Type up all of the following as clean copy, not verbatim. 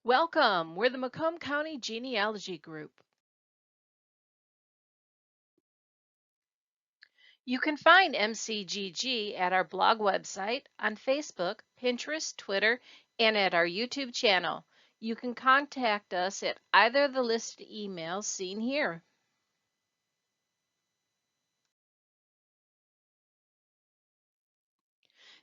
Welcome. We're the Macomb County Genealogy Group. You can find MCGG at our blog website, on Facebook, Pinterest, Twitter, and at our YouTube channel. You can contact us at either of the listed emails seen here.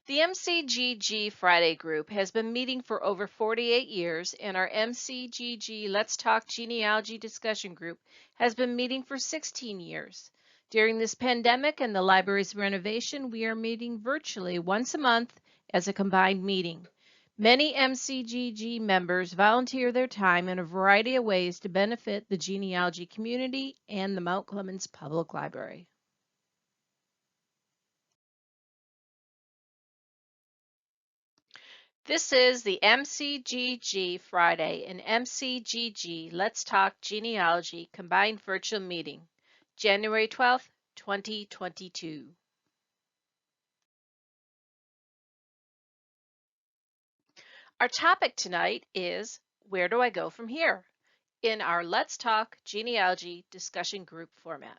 The MCGG Friday group has been meeting for over 48 years, and our MCGG Let's Talk Genealogy discussion group has been meeting for 16 years. During this pandemic and the library's renovation, we are meeting virtually once a month as a combined meeting. Many MCGG members volunteer their time in a variety of ways to benefit the genealogy community and the Mount Clemens Public Library. This is the MCGG Friday and MCGG Let's Talk Genealogy combined virtual meeting, January 12th, 2022. Our topic tonight is Where do I go from here? In our Let's Talk Genealogy discussion group format.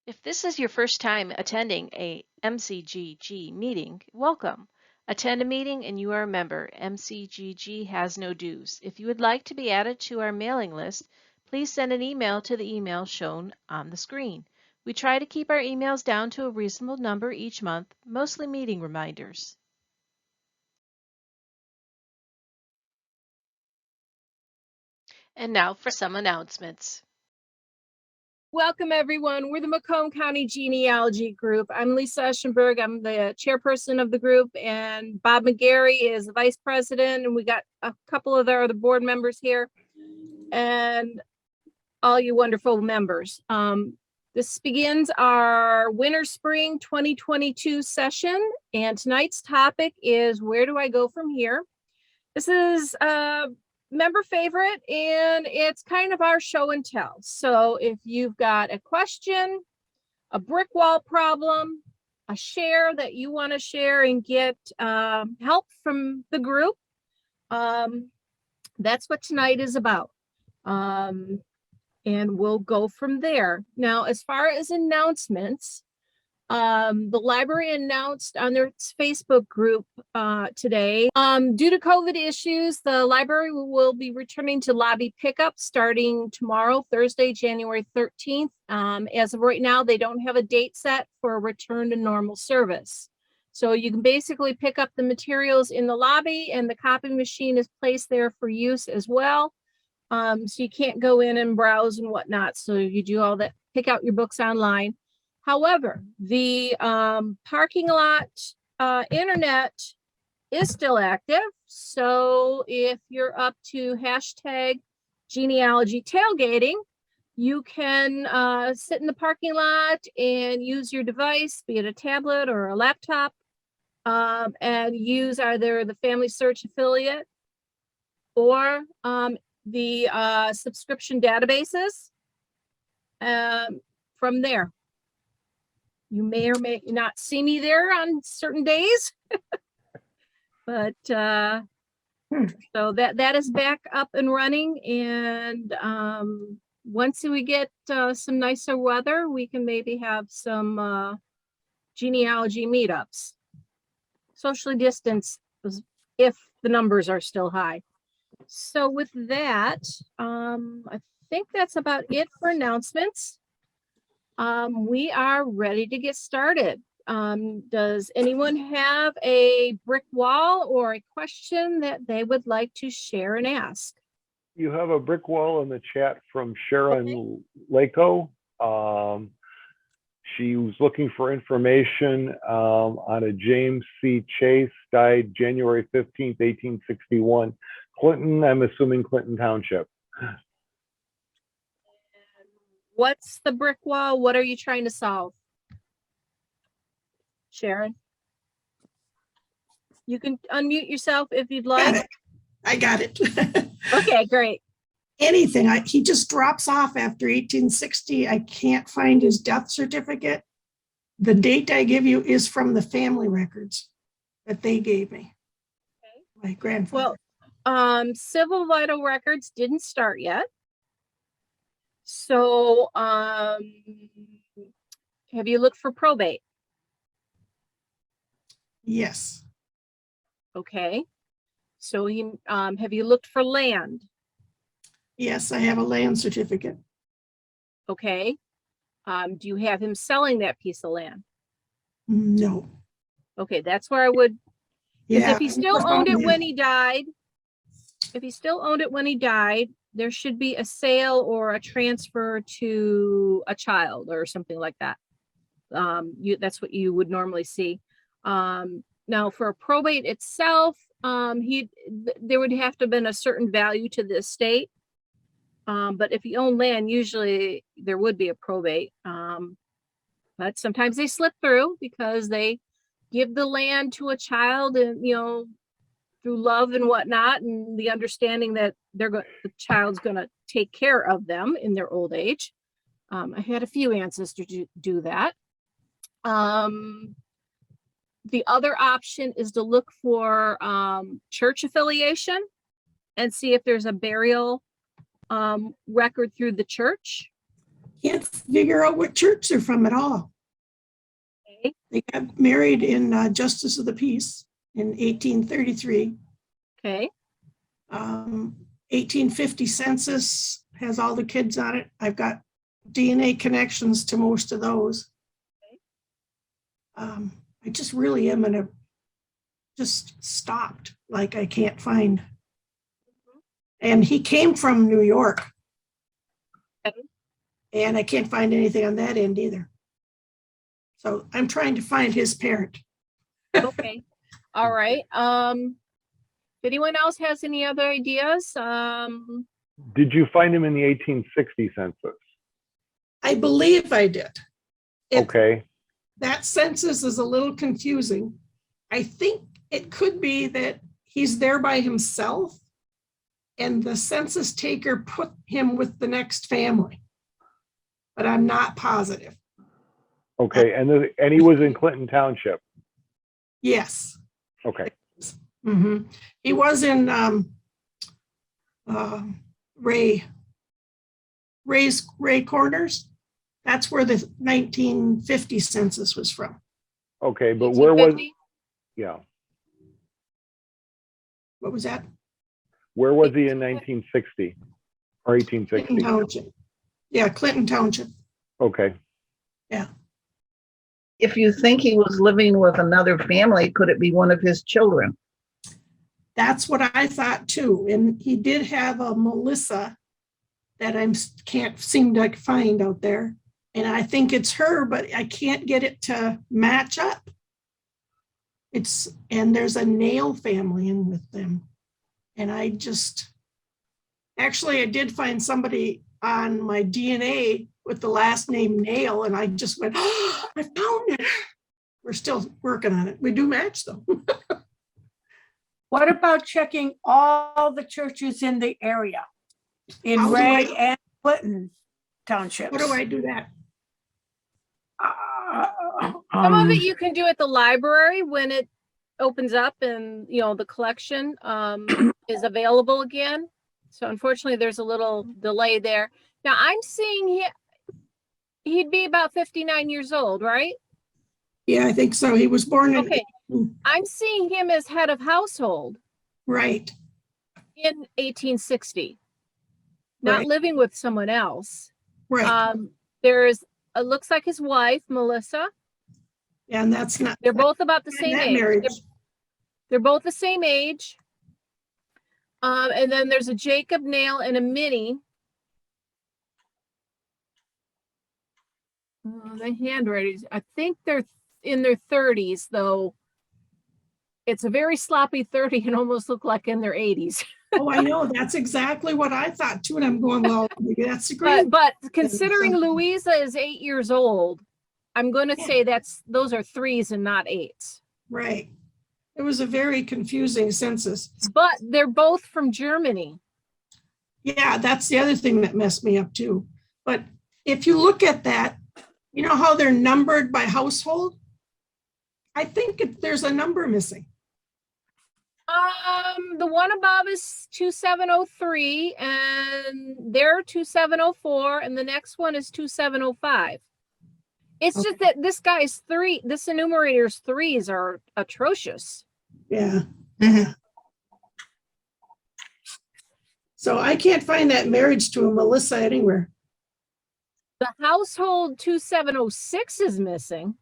If this is your first time attending a MCGG meeting, welcome. Attend a meeting and you are a member. MCGG has no dues. If you would like to be added to our mailing list, please send an email to the email shown on the screen. We try to keep our emails down to a reasonable number each month, mostly meeting reminders. And now for some announcements. Welcome, everyone. We're the Macomb County Genealogy Group. I'm Lisa Eschenberg. I'm the chairperson of the group, and Bob McGarry is the vice president, and we got a couple of our other board members here, and all you wonderful members. This begins our Winter-Spring 2022 session, and tonight's topic is Where do I go from here? This is member favorite, and it's kind of our show and tell. So if you've got a question, a brick wall problem, a share that you want to share and get help from the group, that's what tonight is about. And we'll go from there. Now, as far as announcements, the library announced on their Facebook group today, due to COVID issues, the library will be returning to lobby pickup starting tomorrow, Thursday, January 13th. As of right now, they don't have a date set for a return to normal service. So you can basically pick up the materials in the lobby, and the copy machine is placed there for use as well. So you can't go in and browse and whatnot. So you do all that, pick out your books online. However, the parking lot internet is still active. So if you're up to hashtag genealogy tailgating, you can sit in the parking lot and use your device, be it a tablet or a laptop, and use either the Family Search affiliate or the subscription databases from there. You may or may not see me there on certain days, but so that is back up and running. And once we get some nicer weather, we can maybe have some genealogy meetups, socially distanced if the numbers are still high. So with that, I think that's about it for announcements. We are ready to get started. Does anyone have a brick wall or a question that they would like to share and ask? You have a brick wall in the chat from Sharon Lako. She was looking for information on a James C. Chase, died January 15th, 1861. Clinton, I'm assuming Clinton Township. What's the brick wall? What are you trying to solve? Sharon? You can unmute yourself if you'd like. I got it. Okay, great. Anything. He just drops off after 1860. I can't find his death certificate. the date I give you is from the family records that they gave me. My grandfather. Well, civil vital records didn't start yet. So, have you looked for probate? Yes. Okay. So have you looked for land? Yes, I have a land certificate. Okay. Do you have him selling that piece of land? No. Okay, that's where I would, because Yeah. if he still owned it when he died, there should be a sale or a transfer to a child or something like that. That's what you would normally see. Now for a probate itself, there would have to have been a certain value to the estate. But if you own land, usually there would be a probate. But sometimes they slip through because they give the land to a child and, through love and whatnot, and the understanding that the child's going to take care of them in their old age. I had a few ancestors do that. The other option is to look for church affiliation and see if there's a burial record through the church. Can't figure out what church they're from at all. Okay. They got married in Justice of the Peace in 1833. Okay. 1850 census has all the kids on it. I've got DNA connections to most of those. I just really am just stopped, like I can't find. And he came from New York. Okay. And I can't find anything on that end either. So I'm trying to find his parent. Okay. All right. If anyone else has any other ideas? Did you find him in the 1860 census? I believe I did. Okay. That census is a little confusing. I think it could be that he's there by himself and the census taker put him with the next family, but I'm not positive. Okay. And he was in Clinton Township. Yes. Okay. Mm-hmm. He was in Ray's Corners. That's where the 1950 census was from. Okay, but where was? 1850? Yeah. What was that? Where was he in 1960 or 1860? Clinton Township. Yeah, Clinton Township. Okay. Yeah. If you think he was living with another family, could it be one of his children? That's what I thought too. And he did have a Melissa that I can't seem to find out there. And I think it's her, but I can't get it to match up. And there's a Nail family in with them. And I did find somebody on my DNA with the last name Nail. And I just went, oh, I found it. We're still working on it. We do match though. What about checking all the churches in the area in Ray and Clinton townships? How do I do that? Some of it you can do at the library when it opens up and the collection is available again. So unfortunately there's a little delay there. Now I'm seeing he'd be about 59 years old, right? Yeah, I think so. He was born in. Okay. I'm seeing him as head of household. Right. In 1860. Not Right. living with someone else. Right. It looks like his wife, Melissa. Yeah, and that's not. They're both about the same age. Marriage. They're both the same age. And then there's a Jacob Nail and a Minnie. The handwriting, I think they're in their 30s, though. It's a very sloppy 30 and almost look like in their 80s. Oh, I know. That's exactly what I thought too. And I'm going, well, that's great. But considering Louisa is 8 years old, I'm going to say those are 3s and not 8s. Right. It was a very confusing census. But they're both from Germany. Yeah, that's the other thing that messed me up too. But if you look at that, You know how they're numbered by household? I think there's a number missing. The one above is 2703 and they're 2704 and the next one is 2705. It's just that this enumerator's threes are atrocious. Yeah. So I can't find that marriage to a Melissa anywhere. The household 2706 is missing.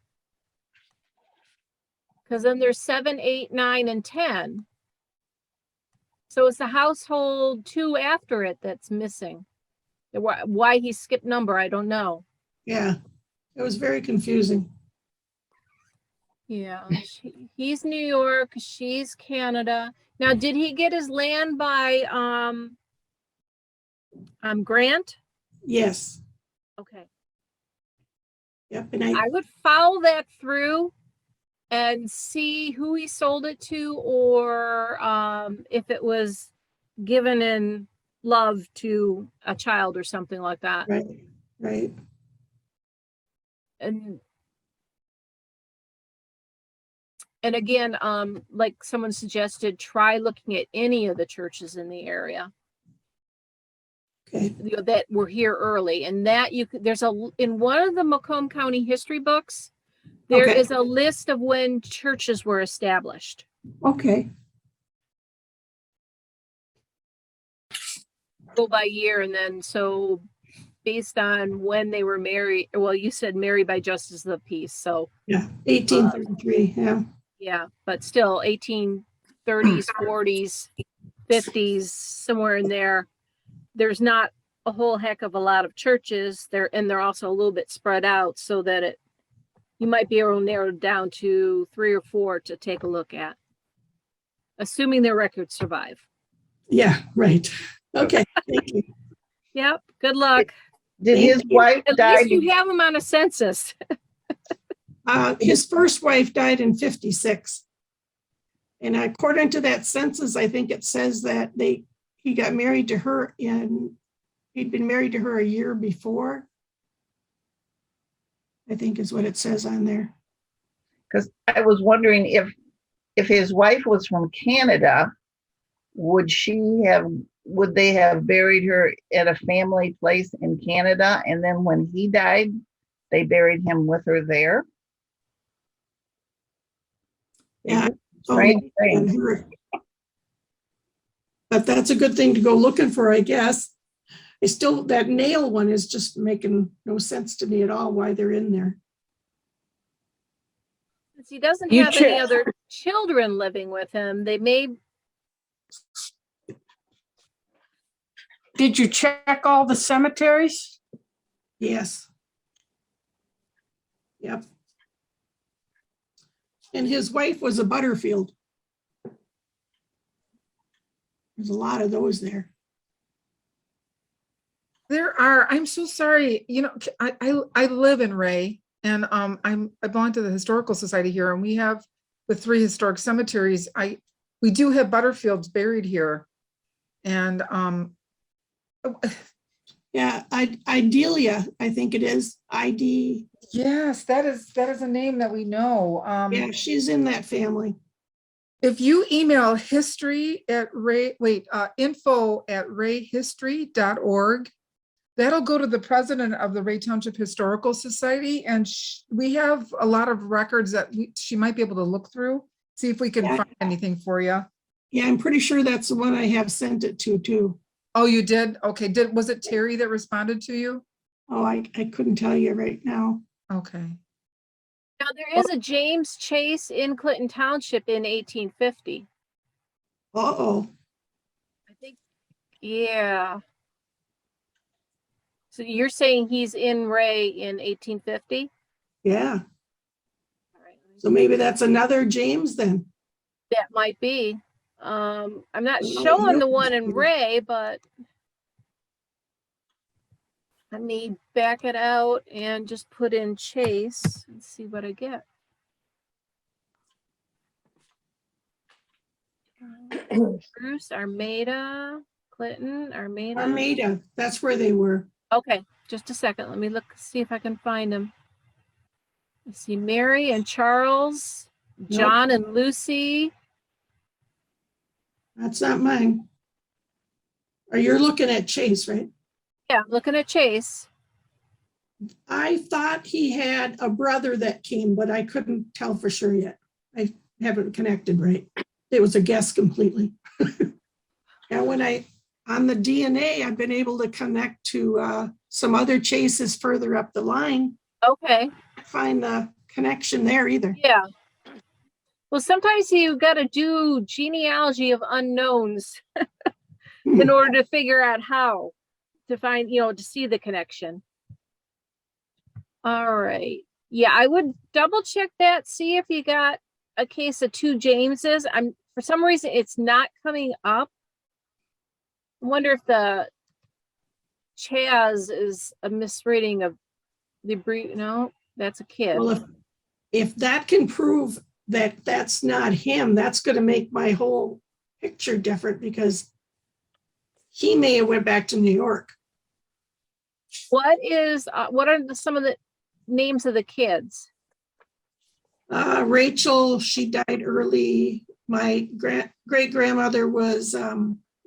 Because then there's 7, 8, 9, and 10. So it's the household 2 after it that's missing. Why he skipped number, I don't know. Yeah, it was very confusing. Yeah, he's New York, she's Canada. Now, did he get his land by grant? Yes. Okay. Yep. And I would follow that through and see who he sold it to, or if it was given in love to a child or something like that. Right. And again, like someone suggested, try looking at any of the churches in the area. Okay. That were here early, and that in one of the Macomb County history books, there is a list of when churches were established. Okay. Go by year, and then so based on when they were married. Well, you said married by justice of the peace, so yeah, 1833. Yeah, but still 1830s, 40s, 50s, somewhere in there. There's not a whole heck of a lot of churches there, and they're also a little bit spread out, so that you might be able to narrow it down to 3 or 4 to take a look at, assuming their records survive. Yeah, right. Okay, thank you. Yep, good luck. Did his wife die? At least you have them on a census. His first wife died in 56. And according to that census, I think it says that he got married to her he'd been married to her a year before. I think is what it says on there. Because I was wondering if his wife was from Canada, would they have buried her at a family place in Canada, and then when he died, they buried him with her there? Yeah. Strange thing. But that's a good thing to go looking for, I guess. That nail one is just making no sense to me at all why they're in there. He doesn't have any other children living with him. They may. Did you check all the cemeteries? Yes. Yep. And his wife was a Butterfield. There's a lot of those there. There are. I'm so sorry. You know, I live in Ray, and I belong to the Historical Society here, and we have the 3 historic cemeteries. We do have Butterfields buried here, and yeah, Idelia, I think it is. ID. Yes, that is a name that we know. Yeah, she's in that family. If you email info@rayhistory.org, that'll go to the president of the Ray Township Historical Society, and we have a lot of records that she might be able to look through, see if we can find anything for you. Yeah, I'm pretty sure that's the one I have sent it to too. Oh, you did? Okay. Was it Terry that responded to you? Oh, I couldn't tell you right now. Okay. Now there is a James Chase in Clinton Township in 1850. Uh-oh. I think, yeah. So you're saying he's in Ray in 1850? Yeah. All right. So maybe that's another James then. That might be. I'm not showing the one in Ray, but let me back it out and just put in Chase and see what I get. Bruce, Armada, Clinton, Armada, that's where they were. Okay, just a second. Let me see if I can find him. Let's see, Mary and Charles, John and Lucy. That's not mine. Or you're looking at Chase, right? Yeah, I'm looking at Chase. I thought he had a brother that came, but I couldn't tell for sure yet. I haven't connected right. It was a guess completely. And when on the DNA, I've been able to connect to some other Chases further up the line. Okay. Can't find the connection there either. Yeah. Well, sometimes you got to do genealogy of unknowns in order to figure out how to find, to see the connection. All right. Yeah, I would double check that, see if you got a case of two Jameses. For some reason it's not coming up. I wonder if the Chaz is a misreading of the brief. No, that's a kid. Well, if that can prove that that's not him, that's going to make my whole picture different because he may have went back to New York. What are some of the names of the kids? Rachel, she died early. My great grandmother was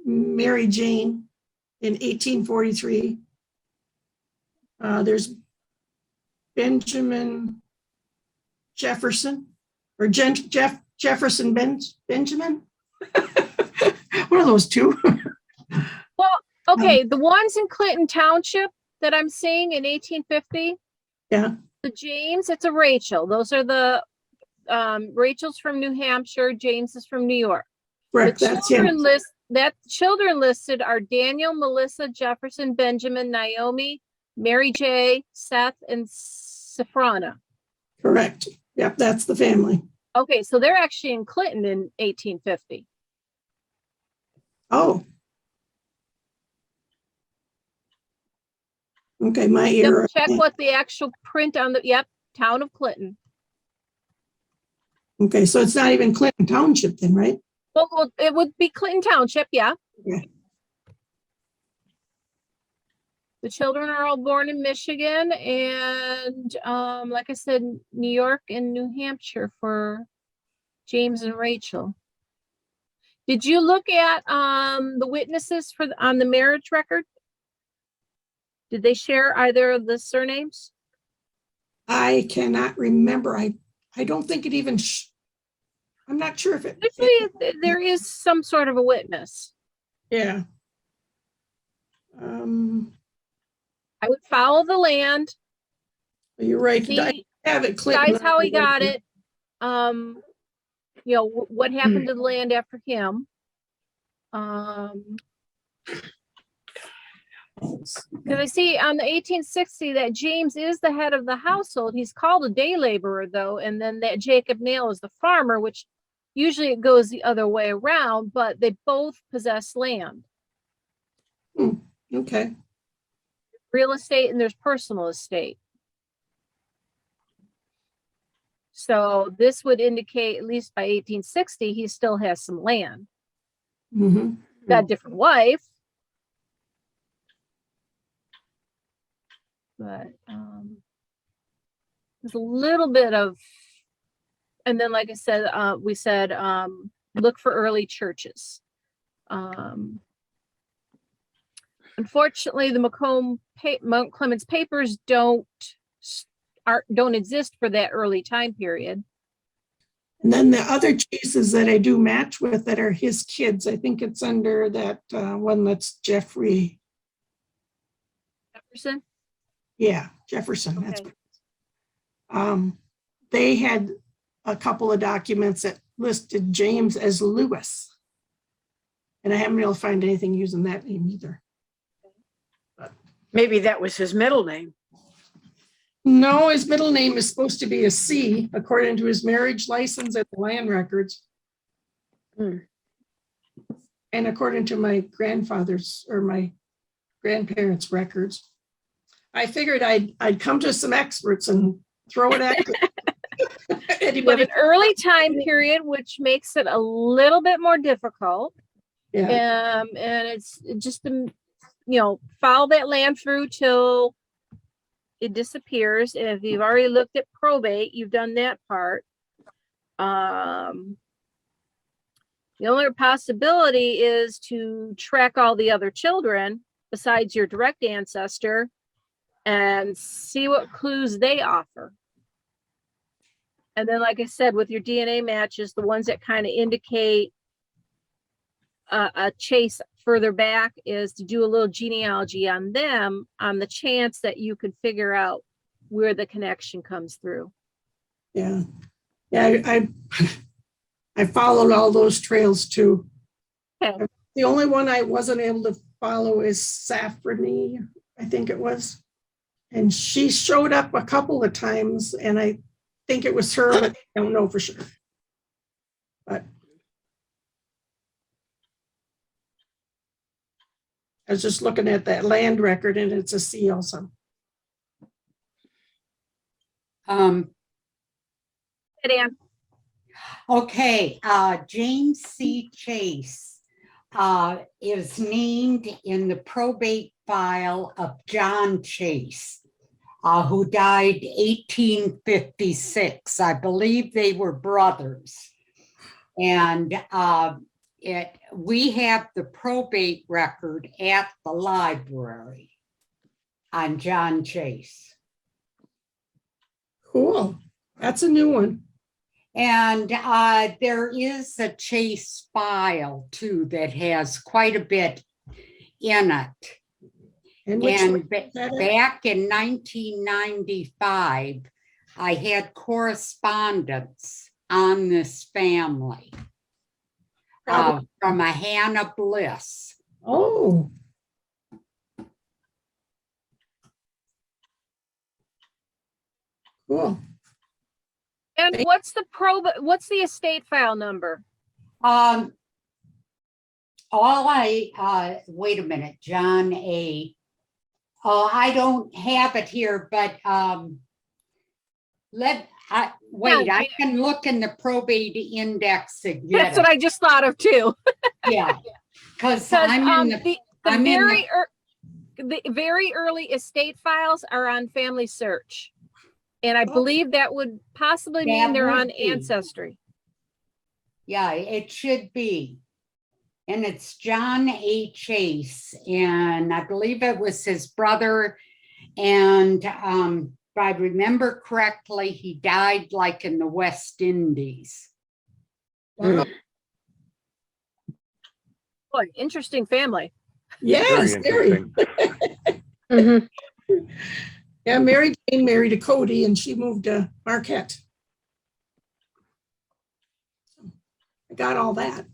Mary Jane in 1843. There's Benjamin Jefferson or Jefferson Benjamin. One of those two. Well, okay, the ones in Clinton Township that I'm seeing in 1850. Yeah. The James, it's a Rachel. Those are the Rachel's from New Hampshire, James is from New York. Correct. That's him. Children listed are Daniel, Melissa, Jefferson, Benjamin, Naomi, Mary J, Seth, and Sophrona. Correct. Yep, that's the family. Okay, so they're actually in Clinton in 1850. Oh. Okay, my ear. Check what the actual print on the, town of Clinton. Okay, so it's not even Clinton Township then, right? Well, it would be Clinton Township, yeah. Okay. The children are all born in Michigan and, like I said, New York and New Hampshire for James and Rachel. Did you look at the witnesses on the marriage record? Did they share either of the surnames? I cannot remember. I don't think it even. I'm not sure if it. Usually there is some sort of a witness. Yeah. I would follow the land. You're right. See, I have it. Clinton. That's how he got it. What happened to the land after him? Because I see on the 1860 that James is the head of the household. He's called a day laborer, though, and then that Jacob Nail is the farmer, which usually it goes the other way around, but they both possess land. Okay. Real estate and there's personal estate. So this would indicate, at least by 1860, he still has some land. Mm-hmm. Got a different wife. But there's a little bit of, and then like I said, we said look for early churches. Unfortunately, the Macomb Mount Clemens papers don't exist for that early time period. And then the other cases that I do match with that are his kids. I think it's under that one that's Jeffrey. Jefferson? Yeah, Jefferson. Okay. That's they had a couple of documents that listed James as Lewis. And I haven't been able to find anything using that name either. Maybe that was his middle name. No, his middle name is supposed to be a C, according to his marriage license at the land records. And according to my grandfather's or my grandparents' records. I figured I'd come to some experts and throw it at You have an early time period, which makes it a little bit more difficult. Yeah. And it's just, follow that land through till it disappears. If you've already looked at probate, you've done that part. The only possibility is to track all the other children besides your direct ancestor and see what clues they offer. And then, like I said, with your DNA matches, the ones that kind of indicate a chase further back, is to do a little genealogy on them, on the chance that you could figure out where the connection comes through. Yeah. Yeah, I followed all those trails too. Okay. The only one I wasn't able to follow is Safrany, I think it was. And she showed up a couple of times, and I think it was her, but I don't know for sure. But I was just looking at that land record, and it's a C also. Hey, Dan. Okay, James C. Chase is named in the probate file of John Chase, who died 1856. I believe they were brothers. And we have the probate record at the library on John Chase. Cool. That's a new one. And there is a Chase file too that has quite a bit in it. And back in 1995, I had correspondence on this family from a Hannah Bliss. Oh. Cool. And what's the estate file number? Wait a minute, John A. Oh, I don't have it here, but I can look in the probate index again. That's what I just thought of too. Yeah, because I'm in the very early estate files are on Family Search. And I believe that would possibly mean they're on Ancestry. Yeah, it should be. And it's John A. Chase. And I believe it was his brother. And if I remember correctly, he died like in the West Indies. Wow. Boy, interesting family. Yes, very. Yeah, Mary Jane married a Cody, and she moved to Marquette. I got all that.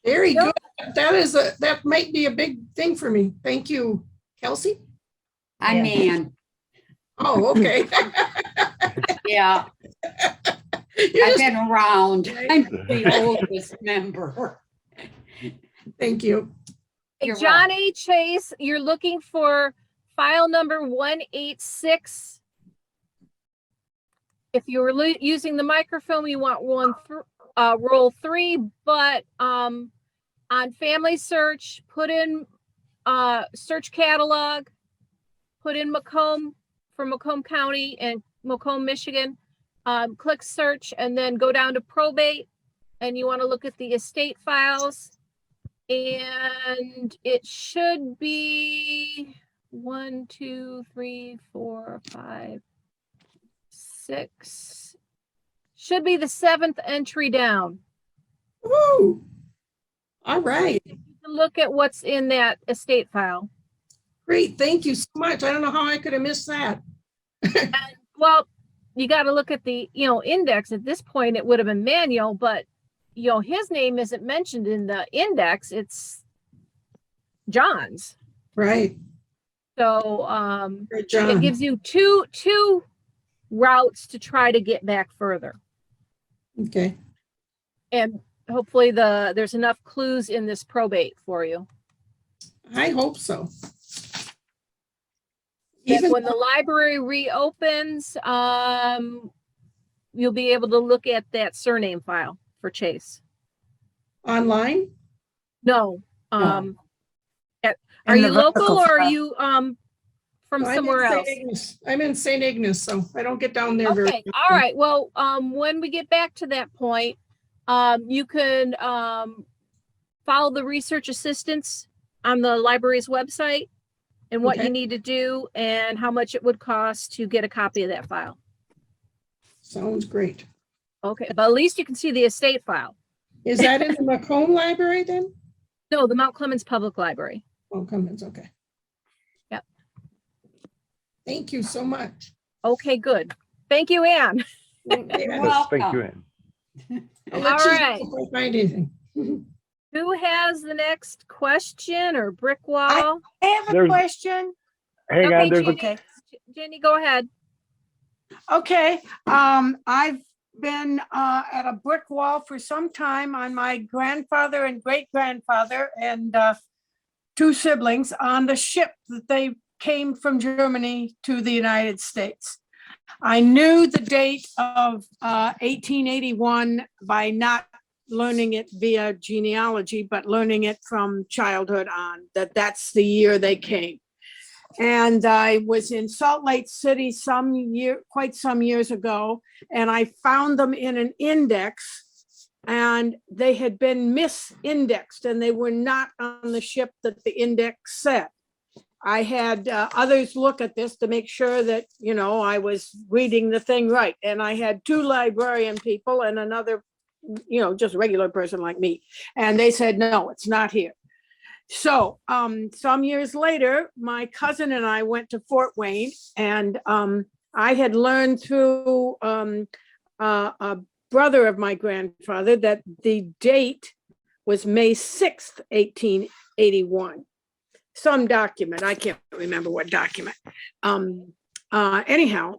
Very good. That might be a big thing for me. Thank you, Kelsey. I'm Ann. Oh, okay. Yeah. I've been around. I'm the oldest member. Thank you. John A. Chase, you're looking for file number 186. If you were using the microfilm, you want roll 3, but on Family Search, put in search catalog, put in Macomb for Macomb County and Macomb, Michigan, click search, and then go down to probate, and you want to look at the estate files. And it should be 1, 2, 3, 4, 5, 6. Should be the 7th entry down. Woo! All right. Look at what's in that estate file. Great. Thank you so much. I don't know how I could have missed that. Well, you got to look at the index. At this point, it would have been manual, but his name isn't mentioned in the index. It's John's. Right. So it gives you two routes to try to get back further. Okay. And hopefully there's enough clues in this probate for you. I hope so. Even when the library reopens, you'll be able to look at that surname file for Chase. Online? No. Are in you the local vertical or are file. you from I'm in somewhere St. else? Ignace. I'm in St. Ignace, so I don't get down there very Okay, all right. Well, when we get back to that point, you can follow the research assistance on the library's website and what Okay. you need to do and how much it would cost to get a copy of that file. Sounds great. Okay, but at least you can see the estate file. Is that in the Macomb Library then? No, the Mount Clemens Public Library. Oh, Cummins, okay. Yep. Thank you so much. Okay, good. Thank you, Anne. You're Yes, thank you, welcome. Ann. I'll let you know Alright. if I find anything. Who has the next question or brick wall? I have a There's- question. Hang Okay, on, there's a, Jenny. Okay. Jenny, go ahead. Okay, I've been at a brick wall for some time on my grandfather and great grandfather and two siblings on the ship that they came from Germany to the United States. I knew the date of 1881 by not learning it via genealogy, but learning it from childhood on, that's the year they came. And I was in Salt Lake City quite some years ago, and I found them in an index, and they had been misindexed, and they were not on the ship that the index said. I had others look at this to make sure that, you know, I was reading the thing right. And I had two librarian people and another, you know, just regular person like me. And they said, no, it's not here. So some years later, my cousin and I went to Fort Wayne, and I had learned through a brother of my grandfather that the date was May 6th, 1881. Some document, I can't remember what document. Anyhow,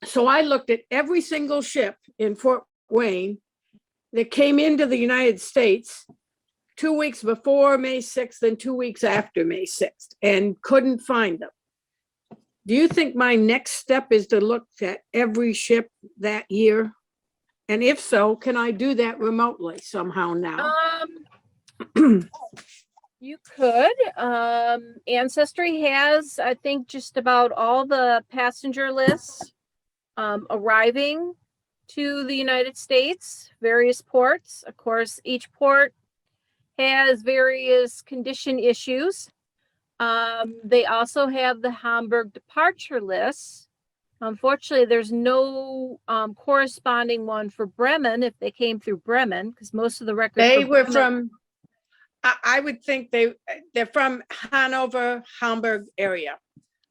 so I looked at every single ship in Fort Wayne that came into the United States 2 weeks before May 6th and 2 weeks after May 6th and couldn't find them. Do you think my next step is to look at every ship that year? And if so, can I do that remotely somehow now? You could. Ancestry has, I think, just about all the passenger lists arriving to the United States, various ports. Of course, each port has various condition issues. They also have the Hamburg departure lists. Unfortunately, there's no corresponding one for Bremen if they came through Bremen, because most of the records They for were Bremen- from, I would think they're from Hanover, Hamburg area.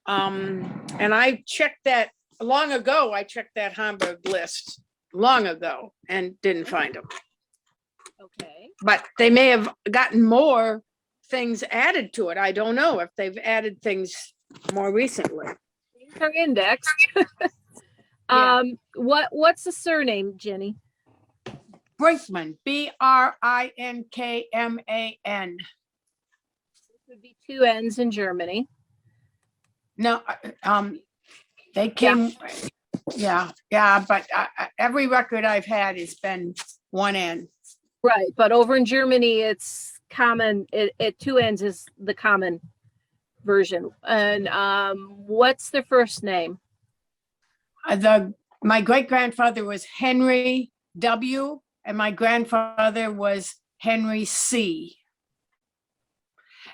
And I checked that long ago. I checked that Hamburg list long ago and didn't find them. Okay. But they may have gotten more things added to it. I don't know if they've added things more recently. These are indexed. Yeah. What's the surname, Jenny? Brinkman, Brinkman. Would be two N's in Germany. No, they came, yeah, but every record I've had has been one N. Right, but over in Germany, it's common. It two N's is the common version. And what's their first name? My great grandfather was Henry W. and my grandfather was Henry C.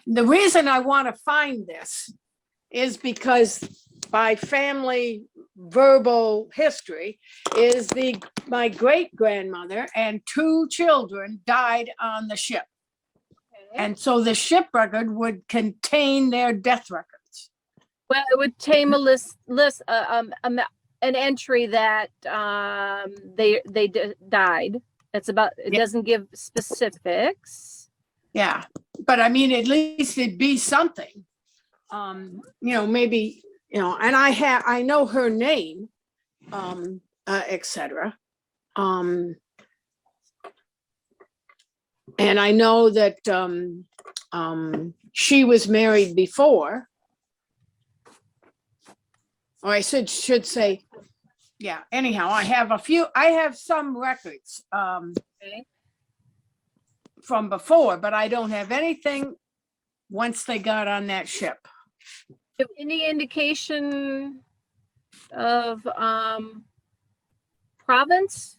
The reason I want to find this is because by family verbal history is my great grandmother and two children died on the ship. And so the ship record would contain their death records. Well, it would tame a list an entry that they died. It's about, it doesn't give specifics. Yeah, but I mean, at least it'd be something. Maybe, and I know her name, etc. And I know that she was married before. Or I should say, yeah, anyhow, I have some records Okay. from before, but I don't have anything once they got on that ship. Any indication of province?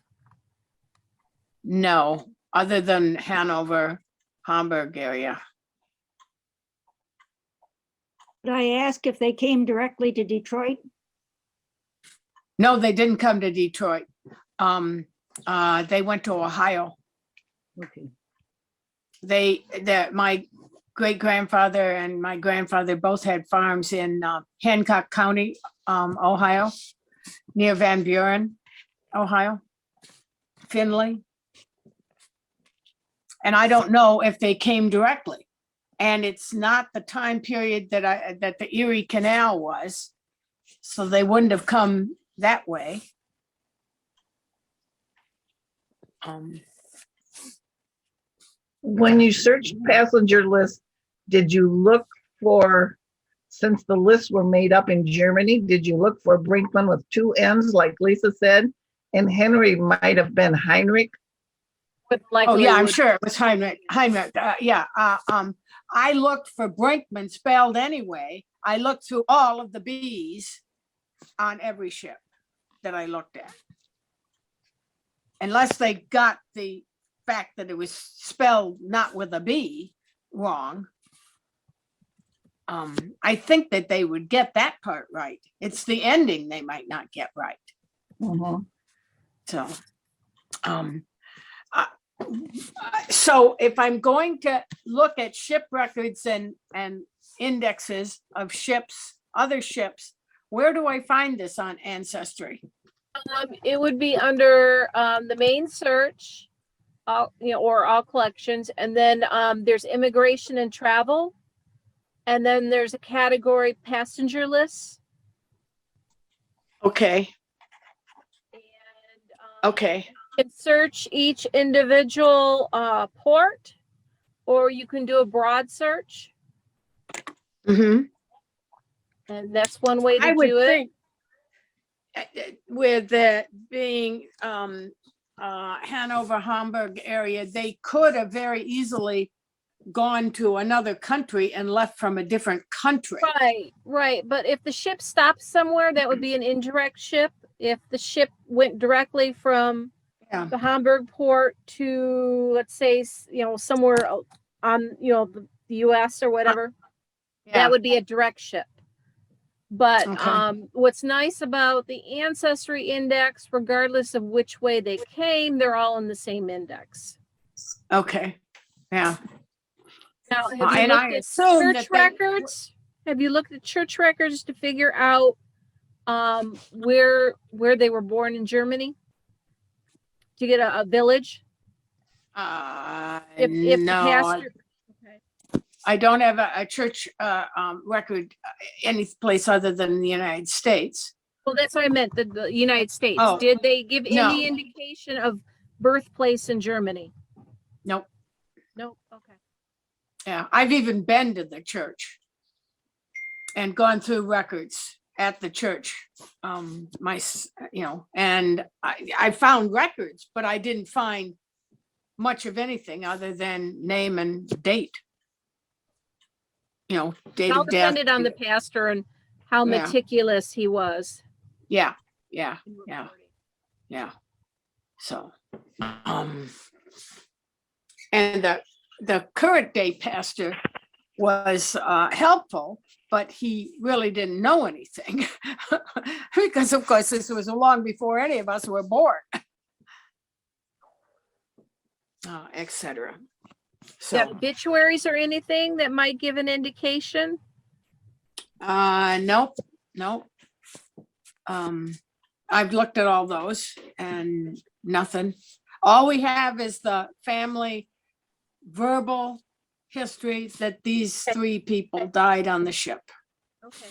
No, other than Hanover, Hamburg area. Did I ask if they came directly to Detroit? No, they didn't come to Detroit. They went to Ohio. Okay. My great grandfather and my grandfather both had farms in Hancock County, Ohio, near Van Buren, Ohio, Findlay. And I don't know if they came directly. And it's not the time period that the Erie Canal was, so they wouldn't have come that way. When you searched passenger list, did you look for, since the lists were made up in Germany, did you look for Brinkman with two N's, like Lisa said? And Henry might have been Heinrich. Oh yeah, I'm sure it was Heinrich. I looked for Brinkman spelled anyway. I looked through all of the B's on every ship that I looked at. Unless they got the fact that it was spelled not with a B wrong. I think that they would get that part right. It's the ending they might not get right. Mhm. So, so if I'm going to look at ship records and indexes of ships, other ships, where do I find this on Ancestry? It would be under the main search, or all collections, and then there's immigration and travel, and then there's a category passenger list. Okay. And, Okay. You can search each individual port, or you can do a broad search, Mm-hmm. and that's one way to I would do it. think with it being Hanover, Hamburg area, they could have very easily gone to another country and left from a different country. Right. But if the ship stops somewhere, that would be an indirect ship. If the ship went directly from the Hamburg port to, let's say, somewhere on, the US or whatever, that would be a direct ship. But what's nice about the Ancestry index, regardless of which way they came, they're all in the same index. Okay. Yeah. Now, have you looked at church records? Have you looked at church records to figure out where they were born in Germany? To get a village? If the pastor, I don't have a church record any place other than the United States. Well, that's what I meant, the United States. Oh, did they give no. any indication of birthplace in Germany? Nope. Nope. Okay. Yeah, I've even been to the church and gone through records at the church. And I found records, but I didn't find much of anything other than name and date. Date All of death. depended on the pastor and how meticulous he was. Yeah. So, and the current day pastor was helpful, but he really didn't know anything because, of course, this was long before any of us were born, etc. So, obituaries or anything that might give an indication? Nope. I've looked at all those and nothing. All we have is the family verbal history that these three people died on the ship. Okay.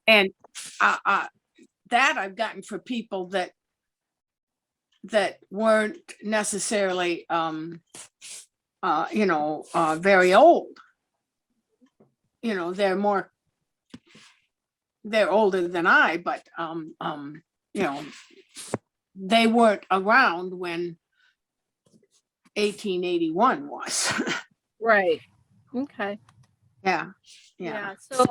And that I've gotten for people that weren't necessarily very old. They're older than I, but they weren't around when 1881 was. Right. Okay. Yeah. Yeah. So,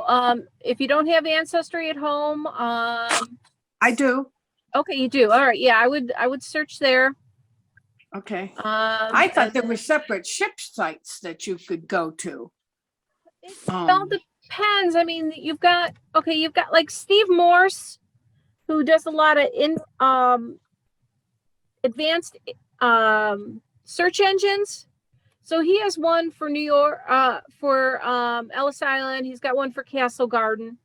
if you don't have Ancestry at home, I do. okay, you do. All right. Yeah, I would search there. Okay. I thought And there were separate ship sites that you could go to. it all depends. I mean, you've got like Steve Morse, who does a lot of advanced search engines. So he has one for New York, for Ellis Island. He's got one for Castle Garden.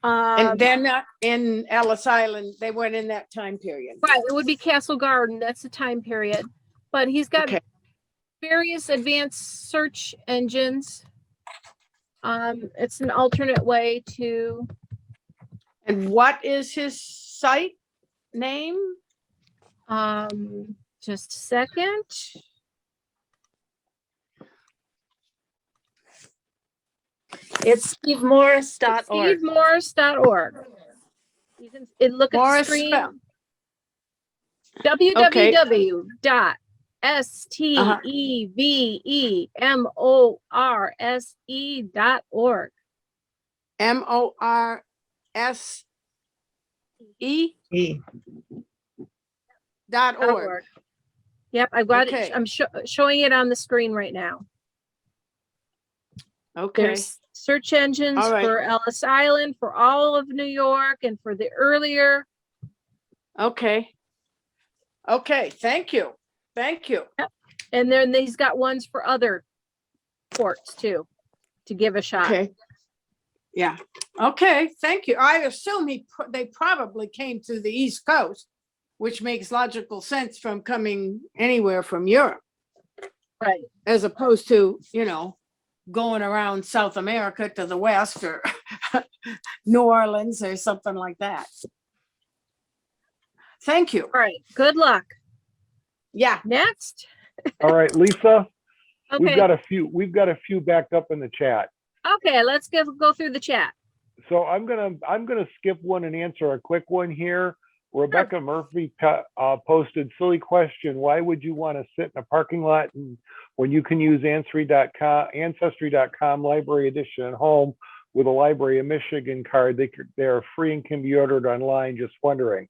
And then in Ellis Island, they went in that time period. Right, it would be Castle Garden. That's the time period. But he's got various advanced search engines. It's an alternate way to. And what is his site name? Just a second. It's SteveMorris.org. SteveMorris.org. You can look at the screen. www.stevemorse.org. MORSE.org. Yep, I've got it. I'm showing it on the screen right now. Okay. There's search engines for Ellis Island, for all of New York, and for the earlier. Okay. Okay. Thank you. Thank you. Yep. And then he's got ones for other ports too, to give a shot. Okay. Yeah. Okay. Thank you. I assume they probably came to the East Coast, which makes logical sense from coming anywhere from Europe. Right. As opposed to, going around South America to the West or New Orleans or something like that. Thank you. All right. Good luck. Yeah. Next. All right, Lisa. Okay. We've got a few backed up in the chat. Okay, let's go through the chat. So I'm gonna skip one and answer a quick one here. Rebecca Murphy posted, silly question, why would you want to sit in a parking lot when you can use Ancestry.com Library Edition at home with a Library of Michigan card? They're free and can be ordered online, just wondering.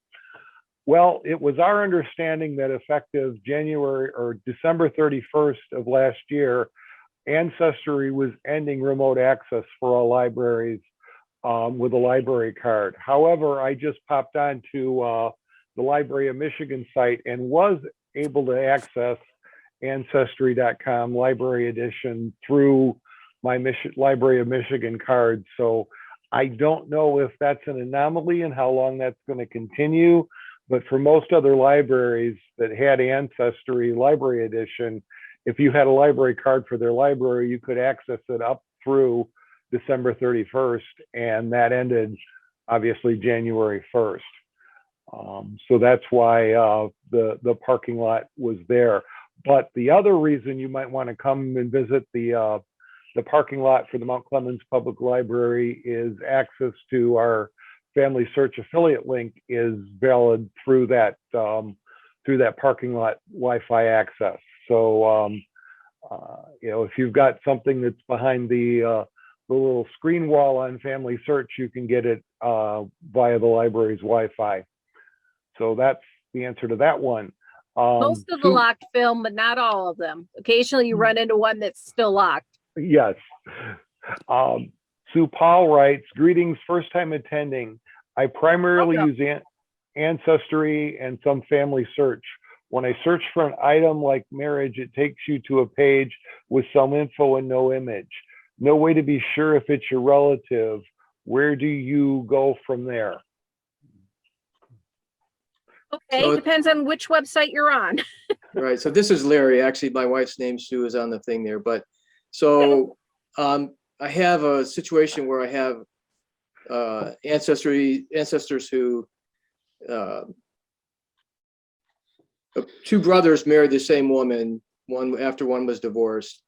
Well, it was our understanding that effective January or December 31st of last year, Ancestry was ending remote access for all libraries with a library card. However, I just popped onto the Library of Michigan site and was able to access Ancestry.com Library Edition through my Library of Michigan card. So I don't know if that's an anomaly and how long that's going to continue. But for most other libraries that had Ancestry Library Edition, if you had a library card for their library, you could access it up through December 31st, and that ended obviously January 1st. So that's why the parking lot was there. But the other reason you might want to come and visit the parking lot for the Mount Clemens Public Library is access to our Family Search affiliate link is valid through that parking lot Wi-Fi access. So if you've got something that's behind the little screen wall on Family Search, you can get it via the library's Wi-Fi. So that's the answer to that one. Most of the locked film, but not all of them. Occasionally you run into one that's still locked. Yes. Sue Paul writes, greetings, first time attending. I primarily use Ancestry and some Family Search. When I search for an item like marriage, it takes you to a page with some info and no image. No way to be sure if it's your relative. Where do you go from there? Okay, so, depends on which website you're on. Right, so this is Larry. Actually, my wife's name, Sue, is on the thing there. But so I have a situation where I have ancestors who, two brothers married the same woman, one after one was divorced.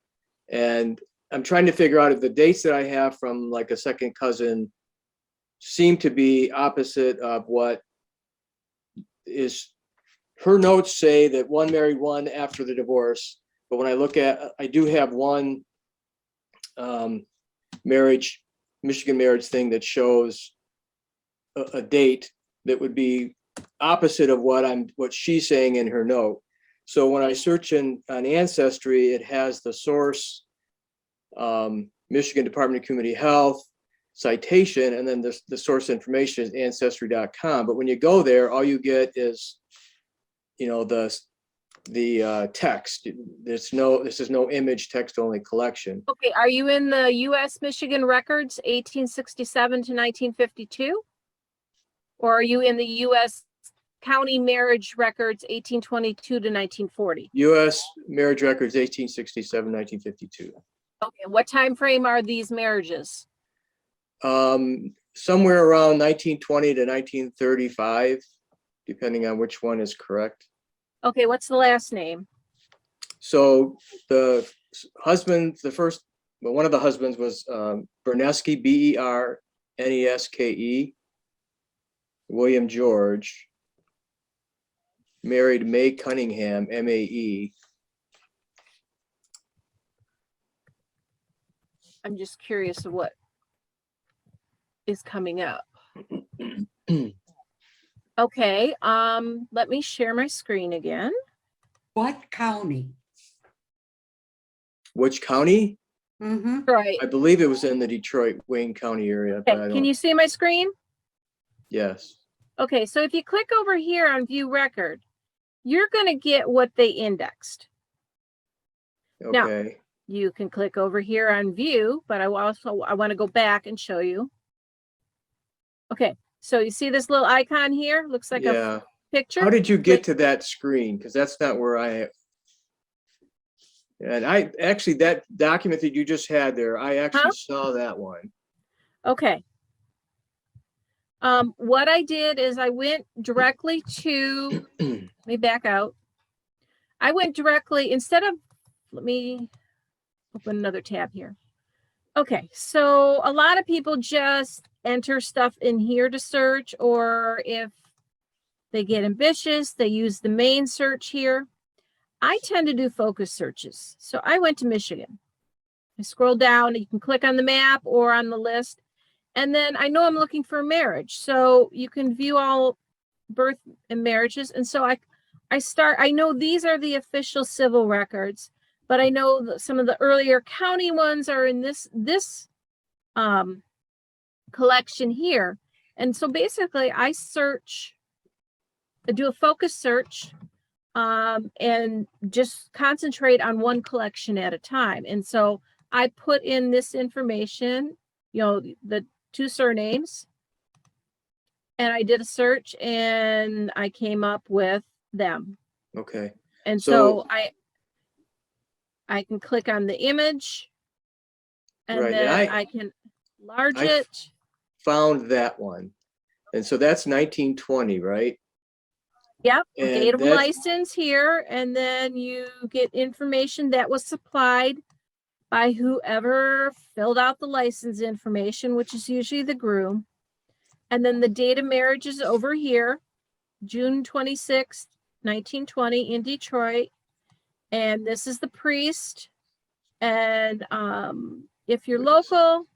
And I'm trying to figure out if the dates that I have from like a second cousin seem to be opposite of what is her notes say, that one married one after the divorce, But when I look at, I do have one marriage, Michigan marriage thing that shows a date that would be opposite of what she's saying in her note. So when I search on Ancestry, it has the source, Michigan Department of Community Health citation, and then the source information is ancestry.com. But when you go there, all you get is, you know, the text. This is no image, text only collection. Okay, are you in the U.S. Michigan records 1867 to 1952? Or are you in the U.S. county marriage records 1822 to 1940? U.S. marriage records 1867, 1952. Okay, what time frame are these marriages? Somewhere around 1920 to 1935, depending on which one is correct. Okay, what's the last name? So the husband, one of the husbands was Berneske, Berneske, William George, married May Cunningham, Mae. I'm just curious of what is coming up. Okay, let me share my screen again. What county? Which county? Right. I believe it was in the Detroit, Wayne County area. But Okay, can you see my screen? Yes. Okay, so if you click over here on view record, you're going to get what they indexed. Okay. Now, you can click over here on view, but I want to go back and show you. Okay, so you see this little icon here? Looks like a picture. How did you get to that screen? Because that's not where I. And I actually, that document that you just had there, I actually saw that one. Okay. What I did is I went directly to, let me back out. I went directly, instead of, let me open another tab here. Okay, so a lot of people just enter stuff in here to search, or if they get ambitious, they use the main search here. I tend to do focus searches. So I went to Michigan. I scroll down, you can click on the map or on the list. And then I know I'm looking for a marriage. So you can view all birth and marriages. And so I know these are the official civil records, but I know that some of the earlier county ones are in this collection here. And so basically I do a focus search and just concentrate on one collection at a time. And so I put in this information, you know, the 2 surnames, and I did a search and I came up with them. Okay. And so I can click on the image and then I can enlarge it. Found that one. And so that's 1920, right? Yep, And date of license here, and then you get information that was supplied by whoever filled out the license information, which is usually the groom. And then the date of marriage is over here, June 26th, 1920 in Detroit. And this is the priest. And if you're local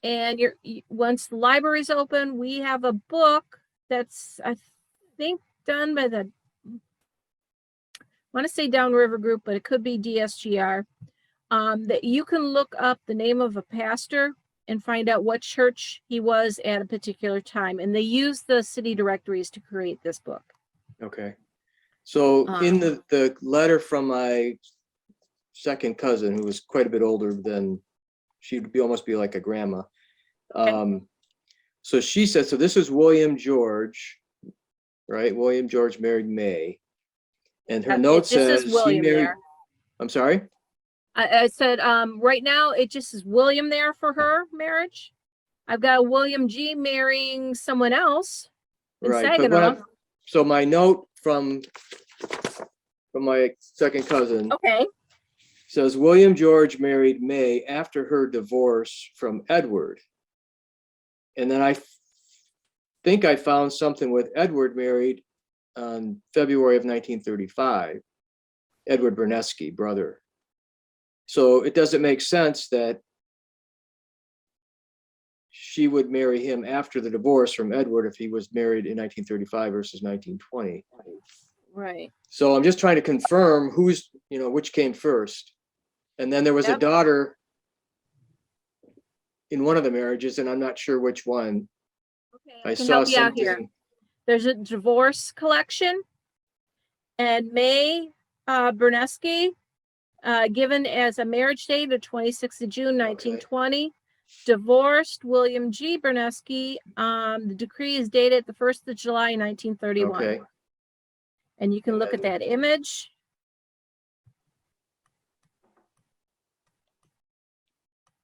and once the library's open, we have a book that's, I think, done by I want to say Downriver Group, but it could be DSGR, that you can look up the name of a pastor and find out what church he was at a particular time. And they use the city directories to create this book. Okay. So in the letter from my second cousin, who was quite a bit older than, she'd almost be like a grandma. So she said, so this is William George, right? William George married May. And her note says she married, I'm sorry? I said, right now, it just is William there for her marriage. I've got William G marrying someone else in Saginaw. So my note from my second cousin says William George married May after her divorce from Edward. And then I think I found something with Edward married on February of 1935. Edward Berneske, brother. So it doesn't make sense that she would marry him after the divorce from Edward if he was married in 1935 versus 1920. Right. So I'm just trying to confirm who's, which came first. And then there was a Yep. daughter in one of the marriages, and I'm not sure which one. Okay, I can saw help you out here. something. There's a divorce collection, and May Berneski, given as a marriage date of 26th of June, 1920. Divorced William G. Berneski. The decree is dated the 1st of July, 1931. Okay. And you can look at that image.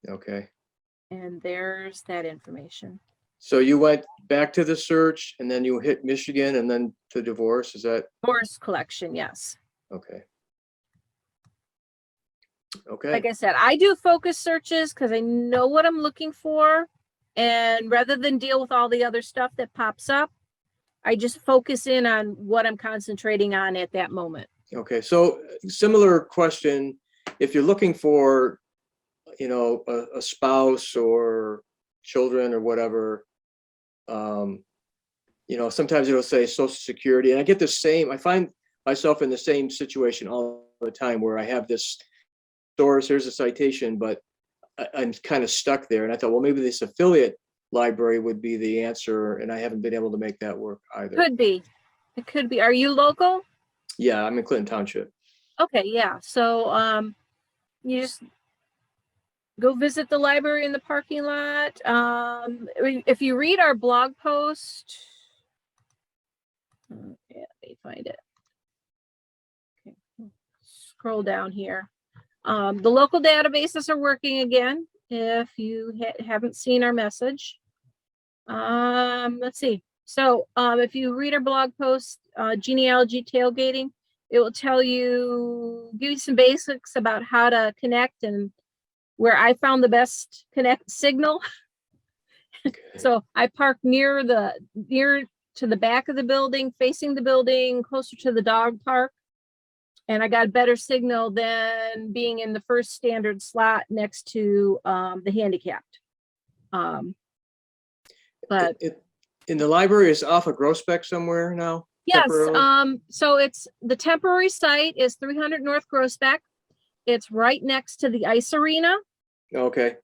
Okay. And there's that information. So you went back to the search and then you hit Michigan and then to divorce. Is that Divorce collection, yes. okay? Okay. Like I said, I do focus searches because I know what I'm looking for. And rather than deal with all the other stuff that pops up, I just focus in on what I'm concentrating on at that moment. Okay. So similar question. If you're looking for, a spouse or children or whatever, sometimes it'll say Social Security. And I get the same, I find myself in the same situation all the time where I have this source, here's a citation, but I'm kind of stuck there. And I thought, well, maybe this affiliate library would be the answer. And I haven't been able to make that work either. Could be. It could be. Are you local? Yeah, I'm in Clinton Township. Okay, yeah. So you just go visit the library in the parking lot. If you read our blog post, yeah, let me find it. Okay. Scroll down here. The local databases are working again. If you haven't seen our message, let's see. So if you read our blog post, genealogy tailgating, it will tell you, give you some basics about how to connect and where I found the best connect signal. So I park near to the back of the building, facing the building, closer to the dog park. And I got better signal than being in the first standard slot next to the handicapped. But in the library is off of Groesbeck somewhere now? Yes, so it's the temporary site is 300 North Groesbeck. It's right next to the ice arena. Okay.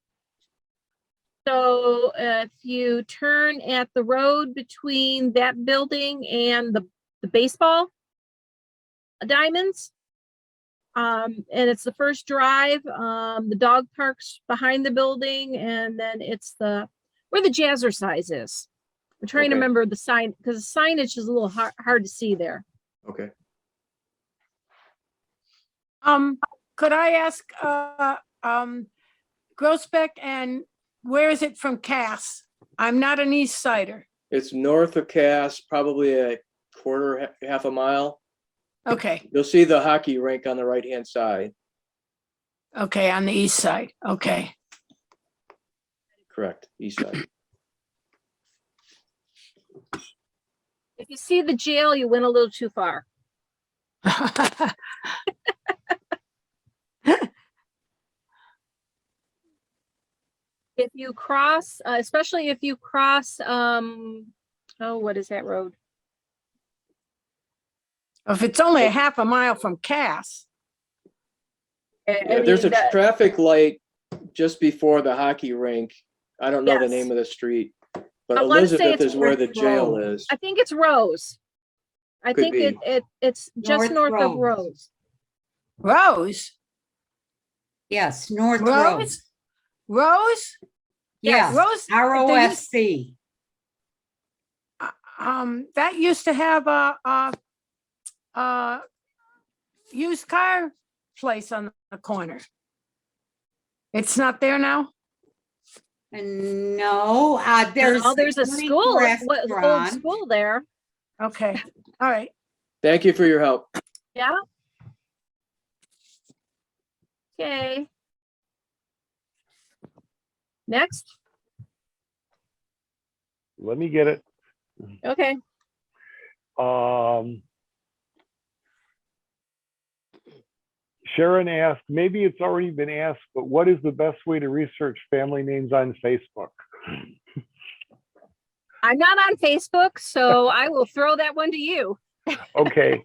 So if you turn at the road between that building and the baseball diamonds, and it's the first drive, the dog park's behind the building, and then it's where the jazzercise is. I'm trying to remember the sign because the signage is a little hard to see there. Okay. Could I ask, Groesbeck, and where is it from Cass? I'm not an East Sider. It's north of Cass, probably a half a mile. Okay. You'll see the hockey rink on the right-hand side. Okay, on the east side. Okay. Correct, east side. If you see the jail, you went a little too far. If you cross, especially if you cross, what is that road? If it's only a half a mile from Cass. Yeah, there's a traffic light just before the hockey rink. I don't know the name of the street, but Elizabeth is where the jail is. I think it's Rose. I think it's just north of Rose. Rose? Yes, North Rose. Rose? Yes, Rose. ROFC. That used to have a used car place on the corner. It's not there now? No, there's a school, old school there. Okay, all right. Thank you for your help. Yeah. Okay. Next. Let me get it. Okay. Sharon asked, maybe it's already been asked, but what is the best way to research family names on Facebook? I'm not on Facebook, so I will throw that one to you. Okay.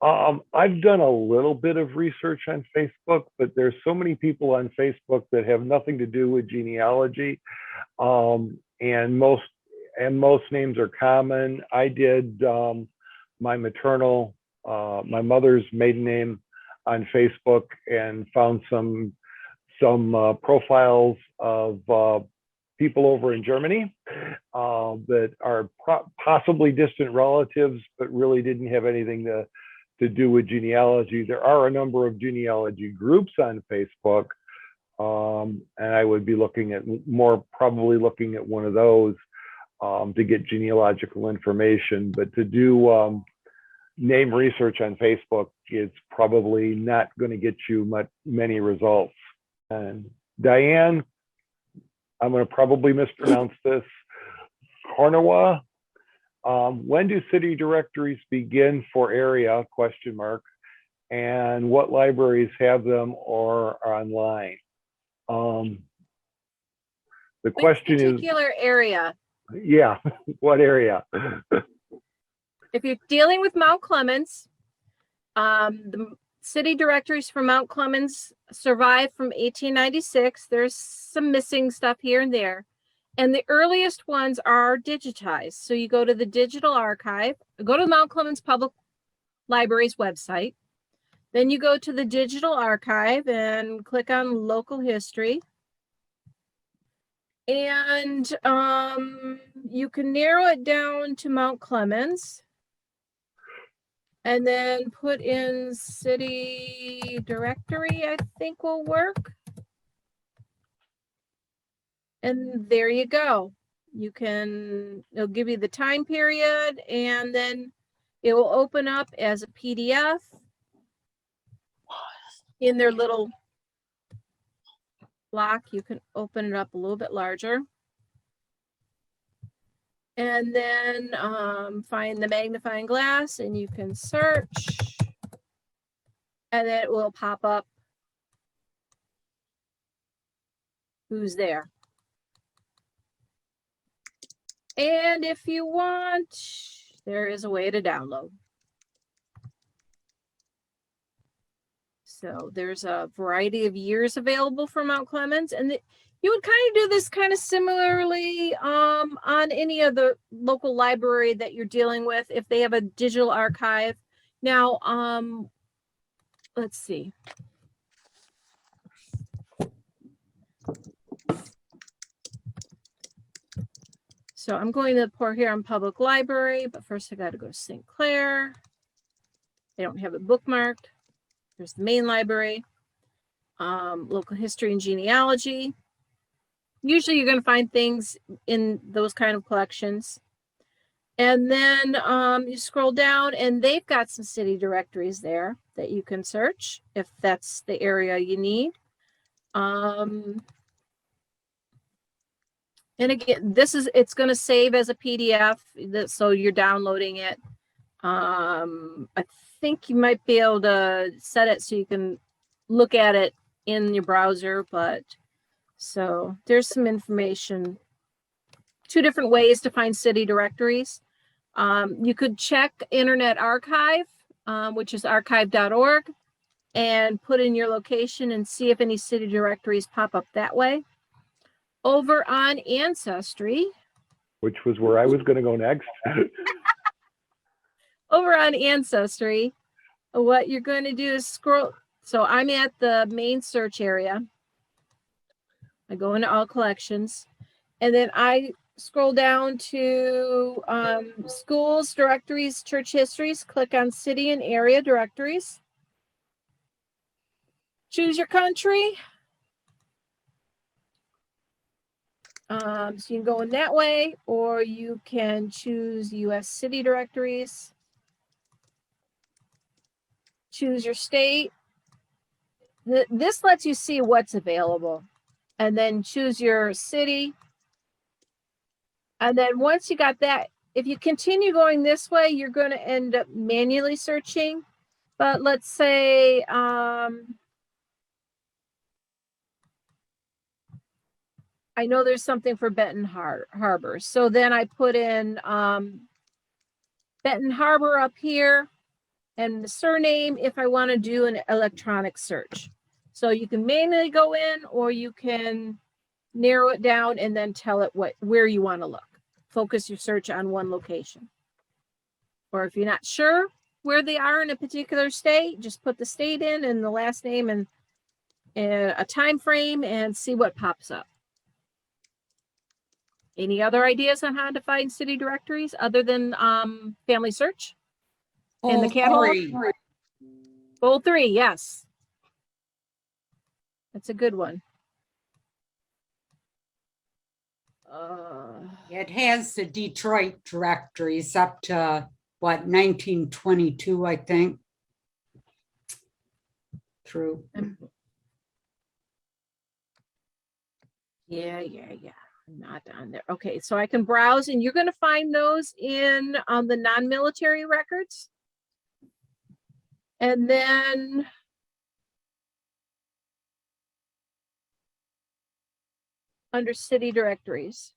I've done a little bit of research on Facebook, but there's so many people on Facebook that have nothing to do with genealogy. And most names are common. I did my mother's maiden name on Facebook and found some profiles of people over in Germany that are possibly distant relatives, but really didn't have anything to do with genealogy. There are a number of genealogy groups on Facebook, and I would be probably looking at one of those to get genealogical information. But to do name research on Facebook, it's probably not going to get you many results. And Diane, I'm going to probably mispronounce this, Cornawa. When do city directories begin for area, ? And what libraries have them or are online? The question is, particular area. Yeah, what area? If you're dealing with Mount Clemens, the city directories for Mount Clemens survived from 1896. There's some missing stuff here and there. And the earliest ones are digitized. So you go to the digital archive, go to Mount Clemens Public Library's website. Then you go to the digital archive and click on local history. And you can narrow it down to Mount Clemens. And then put in city directory, I think will work. And there you go. It'll give you the time period, and then it will open up as a PDF in their little block. You can open it up a little bit larger. And then find the magnifying glass and you can search. And then it will pop up who's there. And if you want, there is a way to download. So there's a variety of years available for Mount Clemens, and you would kind of do this kind of similarly on any of the local library that you're dealing with if they have a digital archive. Now, let's see. So I'm going to pour here on public library, but first I got to go to St. Clair. They don't have it bookmarked. There's the main library, local history and genealogy. Usually you're going to find things in those kind of collections. And then you scroll down and they've got some city directories there that you can search if that's the area you need. And again, it's going to save as a PDF, so you're downloading it. I think you might be able to set it so you can look at it in your browser, but so there's some information. 2 different ways to find city directories. You could check Internet Archive, which is archive.org, and put in your location and see if any city directories pop up that way. Over on Ancestry, which was where I was going to go next. Over on Ancestry, what you're going to do is scroll. So I'm at the main search area. I go into all collections, and then I scroll down to schools, directories, church histories, click on city and area directories. Choose your country. So you can go in that way, or you can choose U.S. city directories. Choose your state. This lets you see what's available. And then choose your city. And then once you got that, if you continue going this way, you're going to end up manually searching. But let's say, I know there's something for Benton Harbor. So then I put in Benton Harbor up here and the surname if I want to do an electronic search. So you can manually go in or you can narrow it down and then tell it where you want to look. Focus your search on one location. Or if you're not sure where they are in a particular state, just put the state in and the last name and a time frame and see what pops up. Any other ideas on how to find city directories other than family search? In the catalog? Bold 3, yes. That's a good one. It has the Detroit directories up to what, 1922, I think. True. Yeah. Not on there. Okay, so I can browse and you're going to find those in the non-military records. And then under city directories.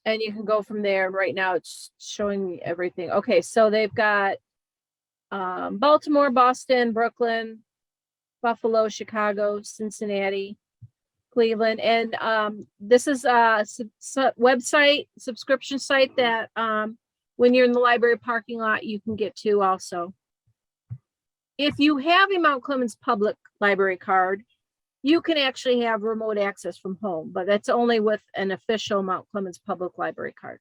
And you can go from there. Right now it's showing me everything. Okay, so they've got Baltimore, Boston, Brooklyn, Buffalo, Chicago, Cincinnati, Cleveland. And this is a website, subscription site that when you're in the library parking lot, you can get to also. If you have a Mount Clemens Public Library card, you can actually have remote access from home, but that's only with an official Mount Clemens Public Library card.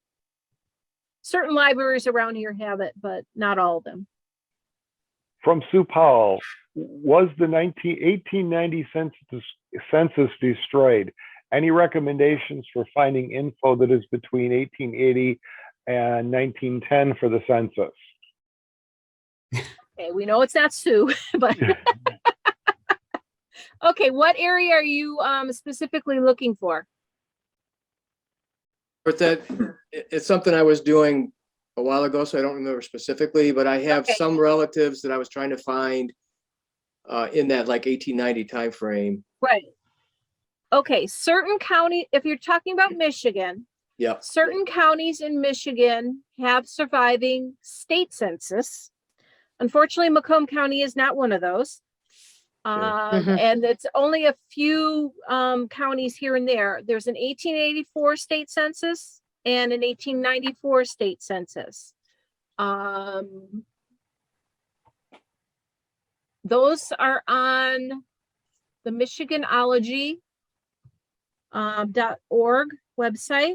Certain libraries around here have it, but not all of them. From Sue Powell, was the 1890 census destroyed? Any recommendations for finding info that is between 1880 and 1910 for the census? Okay, we know it's not Sue, but okay, what area are you specifically looking for? But it's something I was doing a while ago, so I don't remember specifically, but I have some relatives that I was trying to find in that like 1890 time frame. Right. Okay, certain county, if you're talking about Michigan, yeah, certain counties in Michigan have surviving state census. Unfortunately, Macomb County is not one of those. And it's only a few counties here and there. There's an 1884 state census and an 1894 state census. Those are on the Michiganology.org website.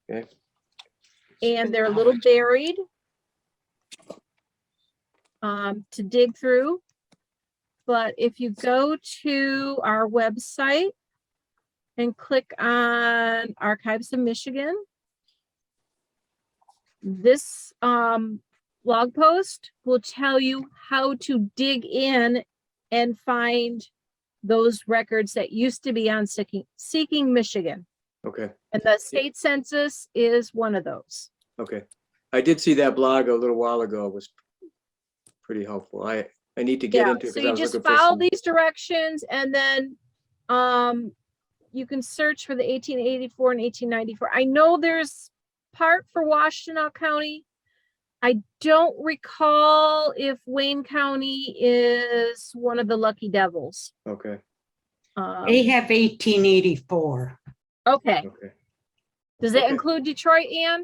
Okay. And they're a little buried to dig through. But if you go to our website and click on Archives of Michigan, this blog post will tell you how to dig in and find those records that used to be on Seeking Michigan. Okay. And the state census is one of those. Okay. I did see that blog a little while ago. It was pretty helpful. I need to get into it. So you just follow these directions and then you can search for the 1884 and 1894. I know there's part for Washtenaw County. I don't recall if Wayne County is one of the lucky devils. Okay. They have 1884. Okay. Does that include Detroit, Ann?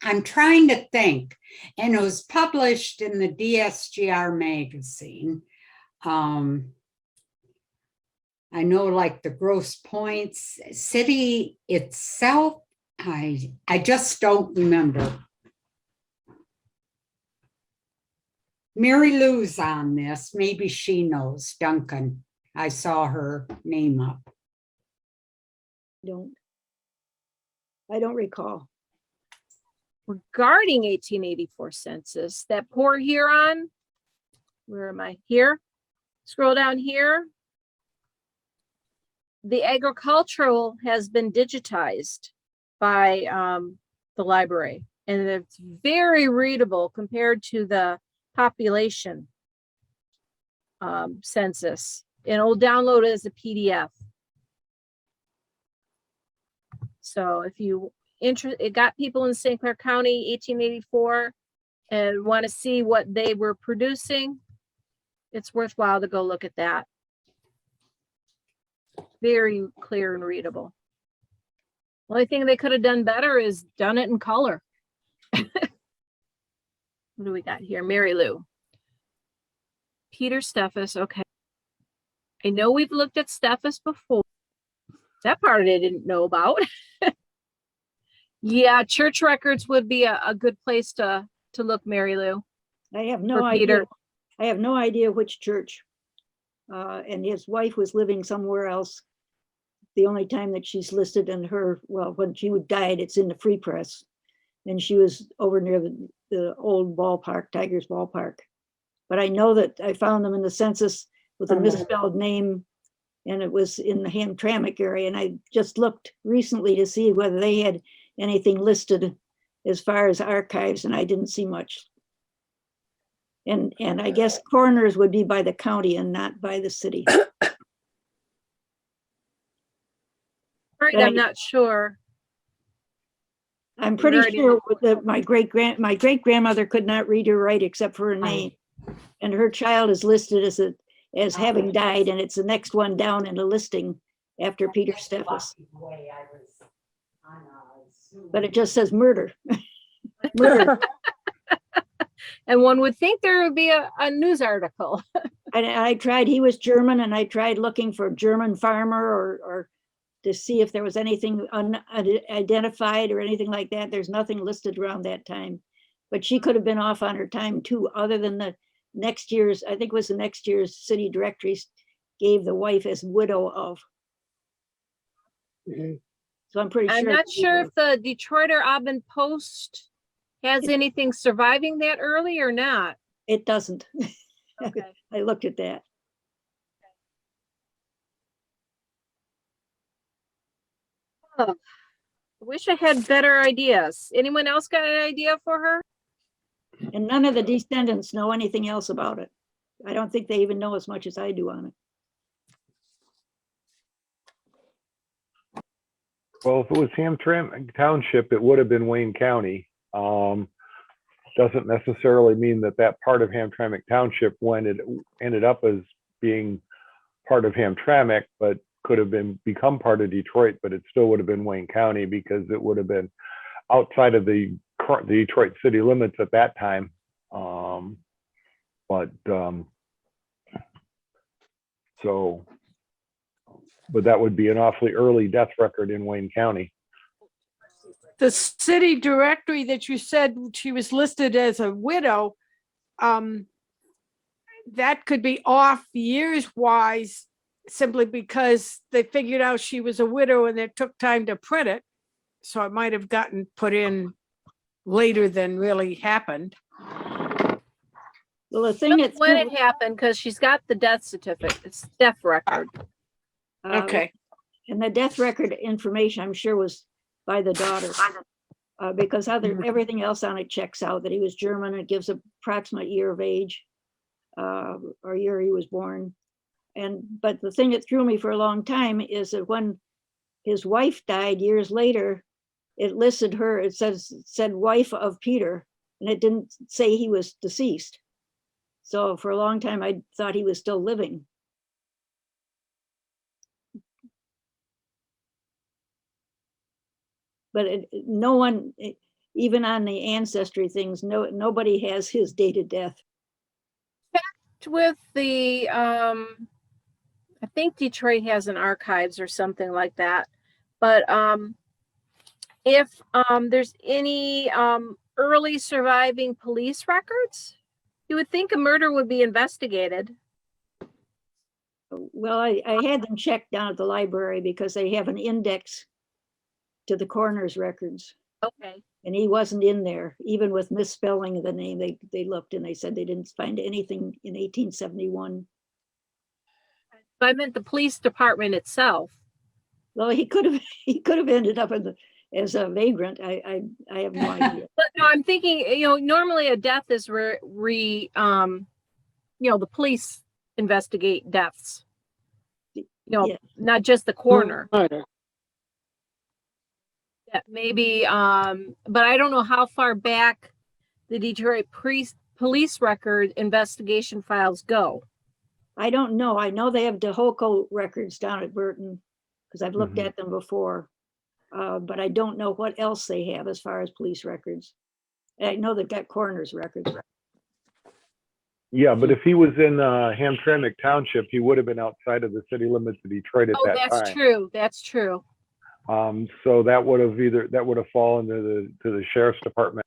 I'm trying to think, and it was published in the DSGR magazine. I know like the Grosse Points city itself, I just don't remember. Mary Lou's on this, maybe she knows. Duncan, I saw her name up. I don't recall. Regarding 1884 census, that poor Huron, where am I? Here, scroll down here. The agricultural has been digitized. by the library. And it's very readable compared to the population census. And it'll download it as a PDF. So if you it got people in St. Clair County, 1884, and want to see what they were producing, it's worthwhile to go look at that. Very clear and readable. Only thing they could have done better is done it in color. What do we got here? Mary Lou. Peter Steffes. Okay. I know we've looked at Steffes before. That part I didn't know about. Yeah, church records would be a good place to look, Mary Lou. I have no idea. Peter. I have no idea which church. And his wife was living somewhere else. The only time that she's listed in her, well, when she died, it's in the Free Press. And she was over near the old ballpark, Tigers ballpark. But I know that I found them in the census with a misspelled name, and it was in the Hamtramck area. And I just looked recently to see whether they had anything listed as far as archives, and I didn't see much. And I guess coroners would be by the county and not by the city. Right, I'm not sure. I'm pretty sure that my great grandmother could not read or write except for her name, and her child is listed as having died, and it's the next one down in the listing after Peter Steffes. But it just says murder. Murder. And one would think there would be a news article. I tried, he was German, and I tried looking for German farmer or to see if there was anything unidentified or anything like that. There's nothing listed around that time. But she could have been off on her time too, other than the next year's, I think it was the next year's city directories gave the wife as widow of. Mm-hmm. So I'm pretty sure. I'm not sure if the Detroit or Auburn Post has anything surviving that early or not. It doesn't. Okay. I looked at that. Oh, I wish I had better ideas. Anyone else got an idea for her? And none of the descendants know anything else about it. I don't think they even know as much as I do on it. Well, if it was Hamtramck Township, it would have been Wayne County. Doesn't necessarily mean that part of Hamtramck Township, when it ended up as being part of Hamtramck, but could have become part of Detroit, but it still would have been Wayne County because it would have been outside of the Detroit city limits at that time. But that would be an awfully early death record in Wayne County. The city directory that you said she was listed as a widow, that could be off years wise, simply because they figured out she was a widow and it took time to print it. So it might have gotten put in later than really happened. Well, the thing is when it happened, because she's got the death certificate, it's death record. Okay. And the death record information, I'm sure, was by the daughter, because everything else on it checks out that he was German. It gives an approximate year of age, or year he was born. But the thing that threw me for a long time is that when his wife died years later, it listed her, it said wife of Peter, and it didn't say he was deceased. So for a long time, I thought he was still living. But no one, even on the ancestry things, nobody has his date of death. With the, I think Detroit has an archives or something like that. But if there's any early surviving police records, you would think a murder would be investigated. Well, I had them checked down at the library because they have an index to the coroner's records. Okay. And he wasn't in there, even with misspelling of the name. They looked and they said they didn't find anything in 1871. I meant the police department itself. Well, he could have ended up in as a vagrant. I have no idea. But no, I'm thinking, normally a death is the police investigate deaths. Yeah. Not just the coroner. Murder. That maybe, but I don't know how far back the Detroit police record investigation files go. I don't know. I know they have Dehoko records down at Burton because I've looked Mhm. at them before. But I don't know what else they have as far as police records. I know they've got coroner's records. Yeah, but if he was in Hamtramck Township, he would have been outside of the city limits of Detroit at Oh, that that's time. true. That's true. So that would have fallen to the sheriff's department.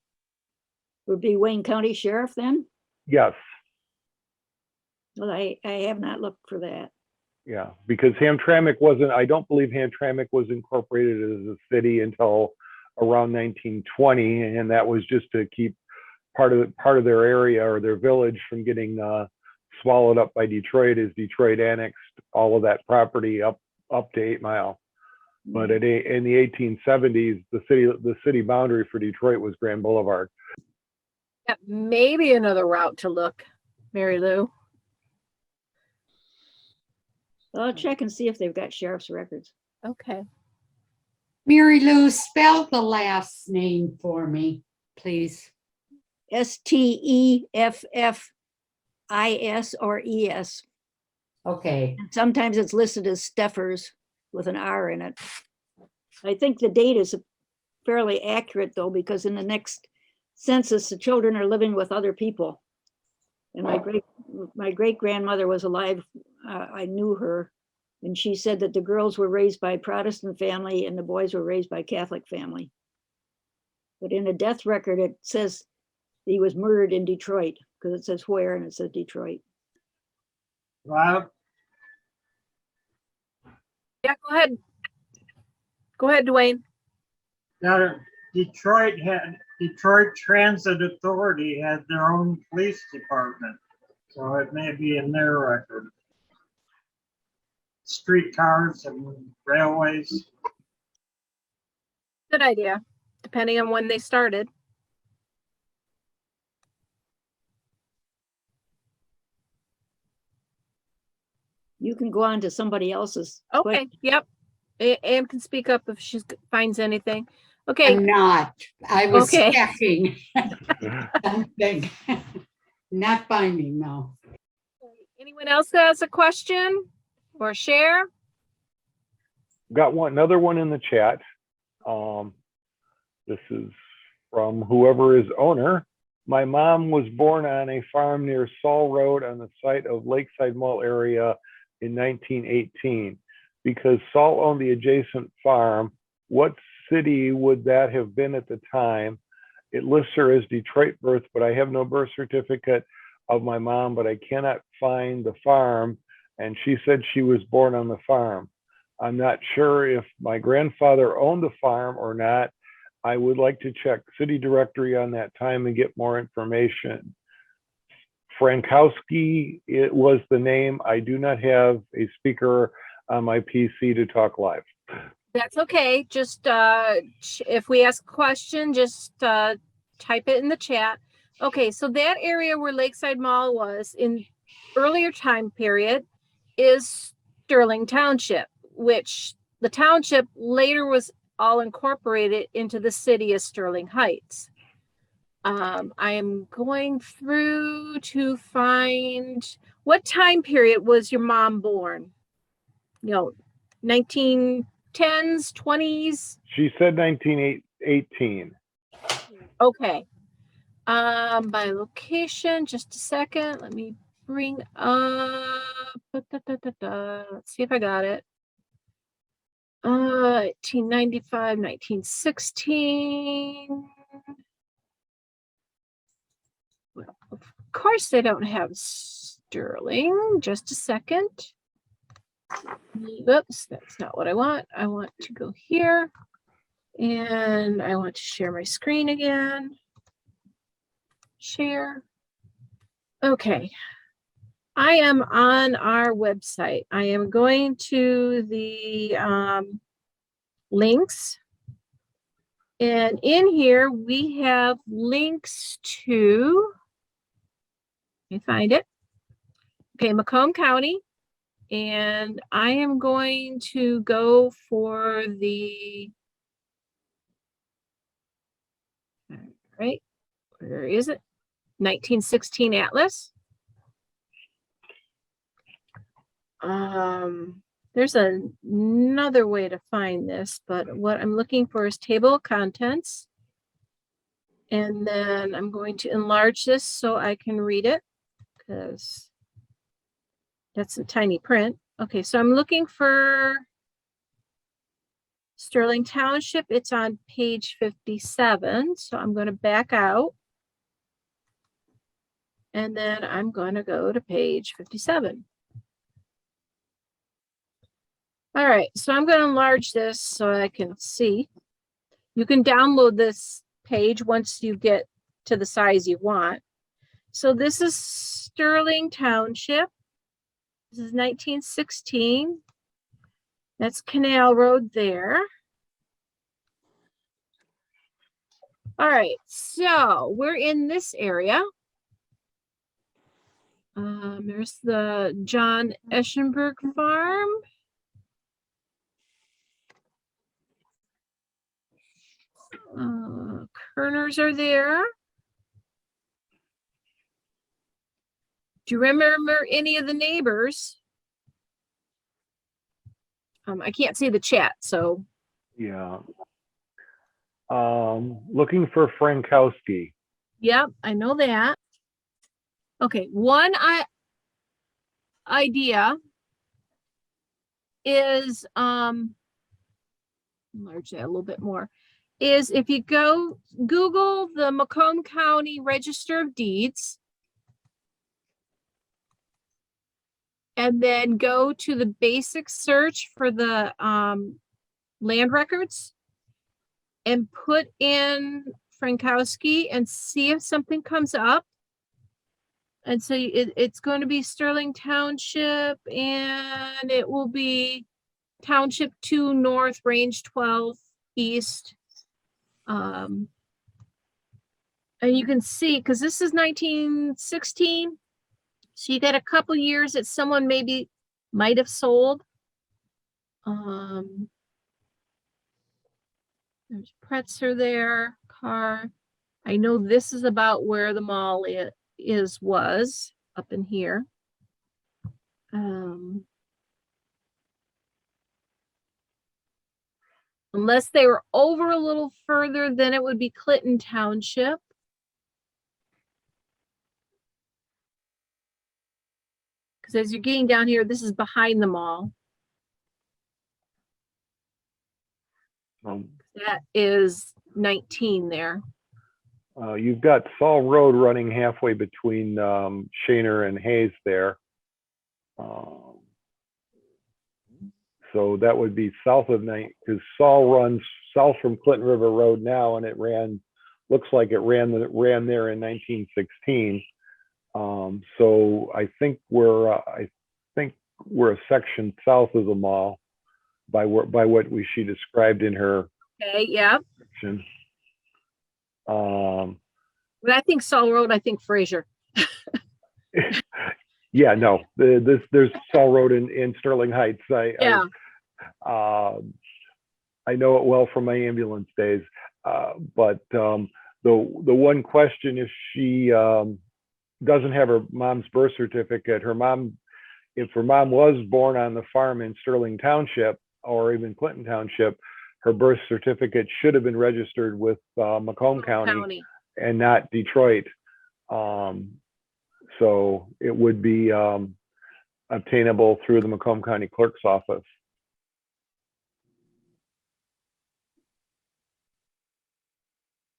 Would be Wayne County Sheriff then? Yes, Well, I have not looked for that. yeah, because Hamtramck wasn't. I don't believe Hamtramck was incorporated as a city until around 1920, and that was just to keep part of their area or their village from getting swallowed up by Detroit, as Detroit annexed all of that property up to 8 Mile. But in the 1870s, the city boundary for Detroit was Grand Boulevard. Yeah, maybe another route to look, Mary Lou. I'll check and see if they've got sheriff's records. Okay. Mary Lou, spell the last name for me, please. Steffis or ES. Okay. And sometimes it's listed as Steffers with an R in it. I think the date is fairly accurate though, because in the next census, the children are living with other people. And my great grandmother was alive. I knew her, and she said that the girls were raised by Protestant family and the boys were raised by Catholic family. But in a death record, it says he was murdered in Detroit because it says where and it says Detroit. Well, Yeah, go ahead. Go ahead, Dwayne. now Detroit Transit Authority had their own police department, so it may be in their record. Streetcars and railways. Good idea, depending on when they started. You can go on to somebody else's. Okay, yep. Anne can speak up if she finds anything. Okay. I'm not. I was Okay. checking something. Not finding, no. Anyone else that has a question or share? Got another one in the chat. This is from whoever is owner. My mom was born on a farm near Saul Road on the site of Lakeside Mall area in 1918. Because Saul owned the adjacent farm, what city would that have been at the time? It lists her as Detroit birth, but I have no birth certificate of my mom, but I cannot find the farm. And she said she was born on the farm. I'm not sure if my grandfather owned the farm or not. I would like to check city directory on that time and get more information. Frankowski, it was the name. I do not have a speaker on my PC to talk live. That's okay. Just if we ask a question, just type it in the chat. Okay, so that area where Lakeside Mall was in earlier time period is Sterling Township, which the township later was all incorporated into the city of Sterling Heights. I am going through to find what time period was your mom born? 1910s, 20s? She said 1918. Okay. By location, just a second. Let me bring up. Let's see if I got it. 1895, 1916. Well, of course they don't have Sterling. Just a second. Oops, that's not what I want. I want to go here and I want to share my screen again. Share. Okay. I am on our website. I am going to the links And in here, we have links to, let me find it. Okay, Macomb County. And I am going to go for the, all right, where is it? 1916 Atlas. There's another way to find this, but what I'm looking for is table of contents. And then I'm going to enlarge this so I can read it because that's a tiny print. Okay, so I'm looking for Sterling Township. It's on page 57. So I'm going to back out. And then I'm going to go to page 57. All right, so I'm going to enlarge this so I can see. You can download this page once you get to the size you want. So this is Sterling Township. This is 1916. That's Canal Road there. All right, so we're in this area. There's the John Eschenberg farm. Kerners are there. Do you remember any of the neighbors? I can't see the chat, so. Yeah. Looking for Frankowski. Yep, I know that. Okay, one idea is, enlarge that a little bit more, is if you go Google the Macomb County Register of Deeds, and then go to the basic search for the land records and put in Frankowski and see if something comes up. And so it's going to be Sterling Township, and it will be Township 2 North, Range 12 East. And you can see, because this is 1916, so you got a couple years that someone maybe might have sold. There's Pretzer there, car. I know this is about where the mall was up in here. Unless they were over a little further, then it would be Clinton Township. Because as you're getting down here, this is behind the mall. That is 19 there. You've got Saul Road running halfway between Shaner and Hayes there. So that would be south of 9, because Saul runs south from Clinton River Road now, and it looks like it ran there in 1916. So I think we're a section south of the mall by what she described in her. Okay, yeah. Section. But I think Saul Road, I think Fraser. Yeah, no, there's Saul Road in Sterling Heights. I know it well from my ambulance days. But the one question, if she doesn't have her mom's birth certificate, if her mom was born on the farm in Sterling Township or even Clinton Township, her birth certificate should have been registered with Macomb County and not Detroit. So it would be obtainable through the Macomb County Clerk's office.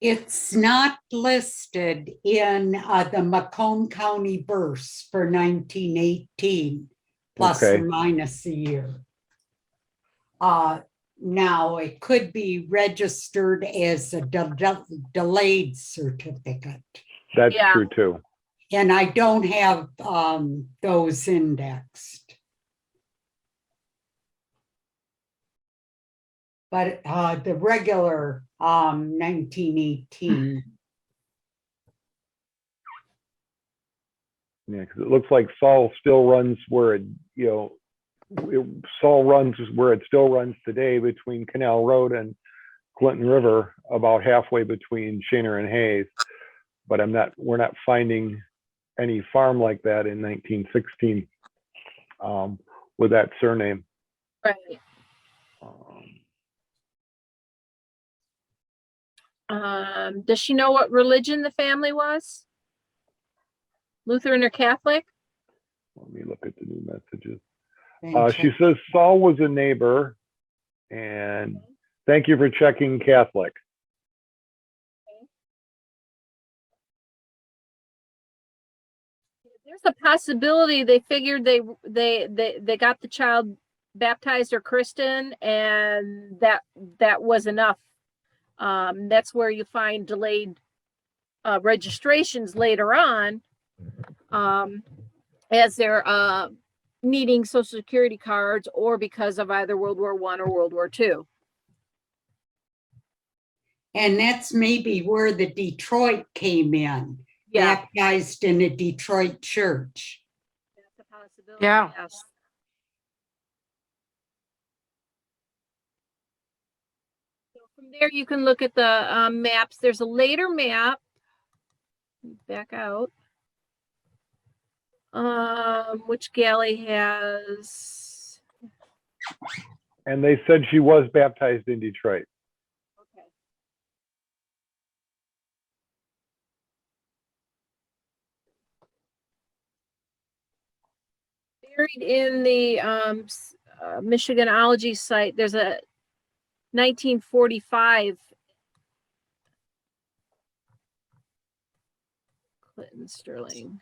It's not listed in the Macomb County births for 1918, plus Okay. or minus a year. Now, it could be registered as a delayed certificate. That's true too. And I don't have those indexed. but the regular 1918. Yeah, because it looks like Saul still runs where Saul runs where it still runs today between Canal Road and Clinton River, about halfway between Shaner and Hayes. But we're not finding any farm like that in 1916 with that surname. Right. Does she know what religion the family was? Lutheran or Catholic? Let me look at the new messages. Thank She says Saul was a neighbor, and thank you for checking Catholic. There's a possibility they figured they got the child baptized or christened, and that was enough. That's where you find delayed registrations later on, as they're needing Social Security cards, or because of either World War I or World War II. And that's maybe where the Detroit came in. Yeah, Baptized in a Detroit church. that's a possibility. Yeah. Yes. So from there, you can look at the maps. There's a later map. Back out. Which galley has? And they said she was baptized in Detroit. Okay. Buried in the Michiganology site, there's a 1945 Clinton Sterling.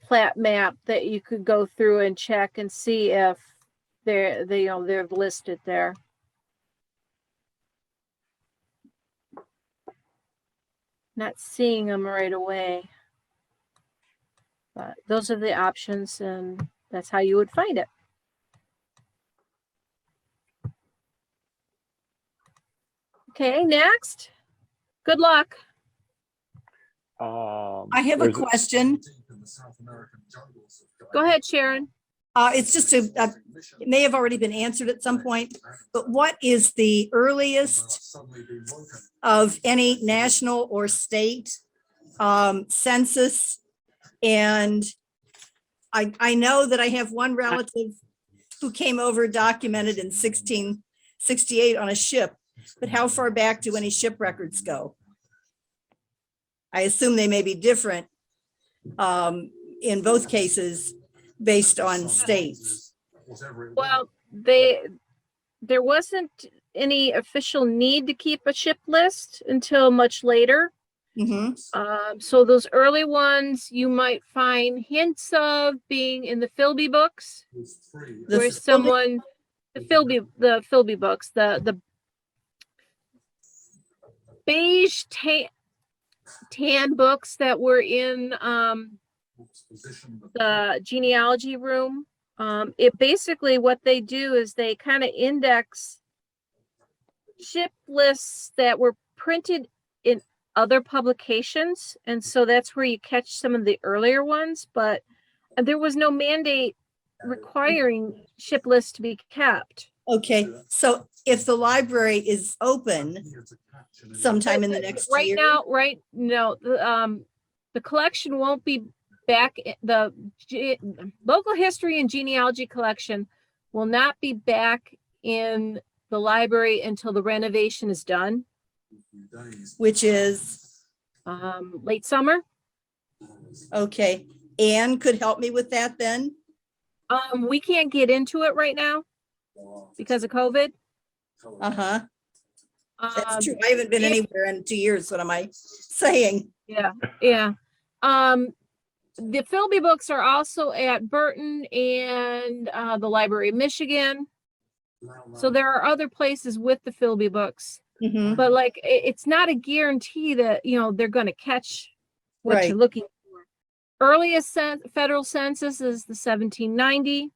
Plat map that you could go through and check and see if they're listed there. Not seeing them right away, but those are the options, and that's how you would find it. Okay, next. Good luck. I have a question. Go ahead, Sharon. It's just it may have already been answered at some point, but what is the earliest of any national or state census? And I know that I have one relative who came over documented in 1668 on a ship, but how far back do any ship records go? I assume they may be different in both cases based on states. Well, there wasn't any official need to keep a ship list until much later. Mm-hmm. So those early ones you might find hints of being in the Philby Books, where someone, the Philby Books, the beige tan books that were in the genealogy room. It basically, what they do is they kind of index ship lists that were printed in other publications, and so that's where you catch some of the earlier ones, but there was no mandate requiring ship lists to be kept. Okay, so if the library is open sometime in the next year? The collection won't be back. The local history and genealogy collection will not be back in the library until the renovation is done. Which is? Late summer. Okay, Anne could help me with that then? We can't get into it right now because of COVID. Uh-huh. That's true. I haven't been anywhere in 2 years. What am I saying? Yeah. The Philby Books are also at Burton and the Library of Michigan. So there are other places with the Philby Books, but like it's not a guarantee that they're going to catch what you're looking for. Earliest federal census is the 1790.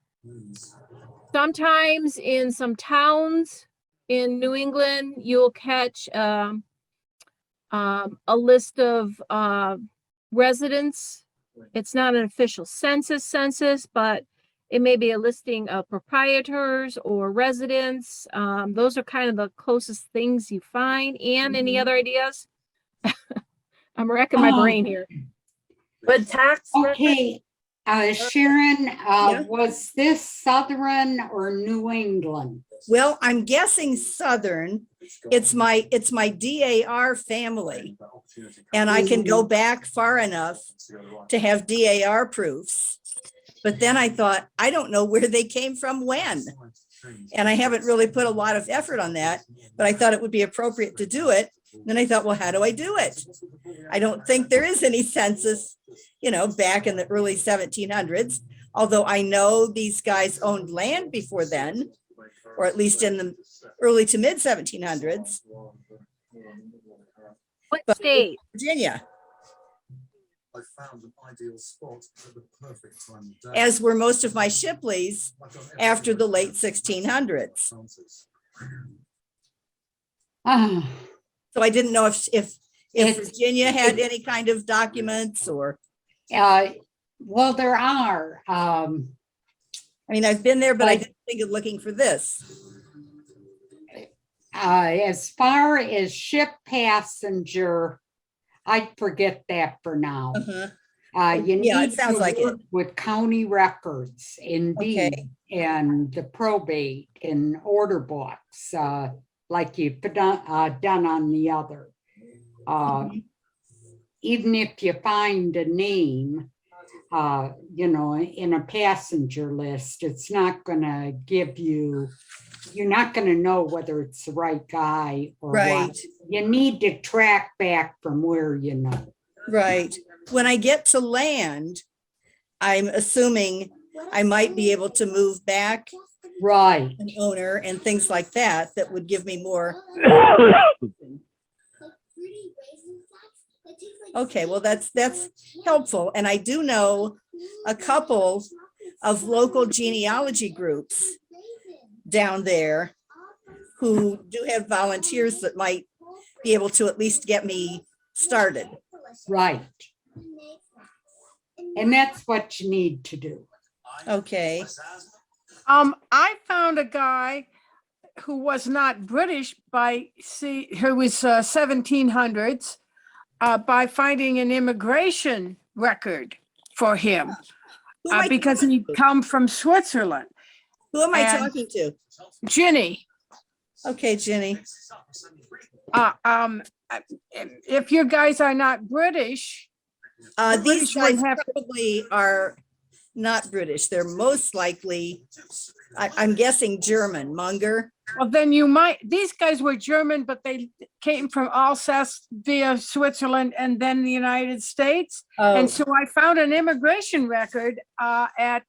Sometimes in some towns in New England, you'll catch a list of residents. It's not an official census, but it may be a listing of proprietors or residents. Those are kind of the closest things you find. And any other ideas? I'm wrecking my brain here. But tax. Okay, Sharon, was this Southern or New England? Well, I'm guessing Southern. It's my DAR family. And I can go back far enough to have DAR proofs. But then I thought, I don't know where they came from when. And I haven't really put a lot of effort on that, but I thought it would be appropriate to do it. Then I thought, well, how do I do it? I don't think there is any census, back in the early 1700s, although I know these guys owned land before then, or at least in the early to mid 1700s. What state? Virginia. As were most of my Shipleys after the late 1600s. So I didn't know if Virginia had any kind of documents or. Well, there are. I've been there, but I didn't think of looking for this. As far as ship passenger, I'd forget that for now. You need it sounds to like work it. with county records, indeed, and the probate and order books, like you've done on the other. Even if you find a name, in a passenger list, it's not going to give you. You're not going to know whether it's the right guy or what. You need to track back from where you know. Right. When I get to land, I'm assuming I might be able to move back. Right. An owner and things like that would give me more. Okay, well, that's helpful. And I do know a couple of local genealogy groups down there who do have volunteers that might be able to at least get me started. Right. And that's what you need to do. Okay. I found a guy who was not British who was 1700s by finding an immigration record for him because he come from Switzerland. Who am I talking to? Ginny. Okay, Ginny. If you guys are not British, these guys probably are not British. They're most likely, I'm guessing, German. Munger. Well, then these guys were German, but they came from Alsace via Switzerland and then the United States. And so I found an immigration record at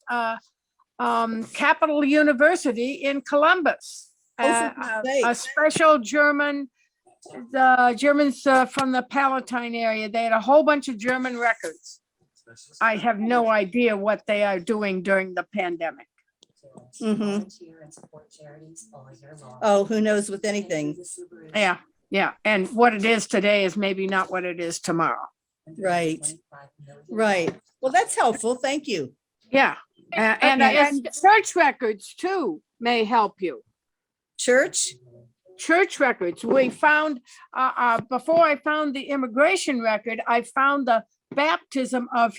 Capital University in Columbus. A special German, the Germans from the Palatine area, they had a whole bunch of German records. I have no idea what they are doing during the pandemic. Mm-hmm. Oh, who knows with anything? Yeah. And what it is today is maybe not what it is tomorrow. Right. Well, that's helpful. Thank you. Yeah. And church records too may help you. Church records. We found, before I found the immigration record, I found the baptism of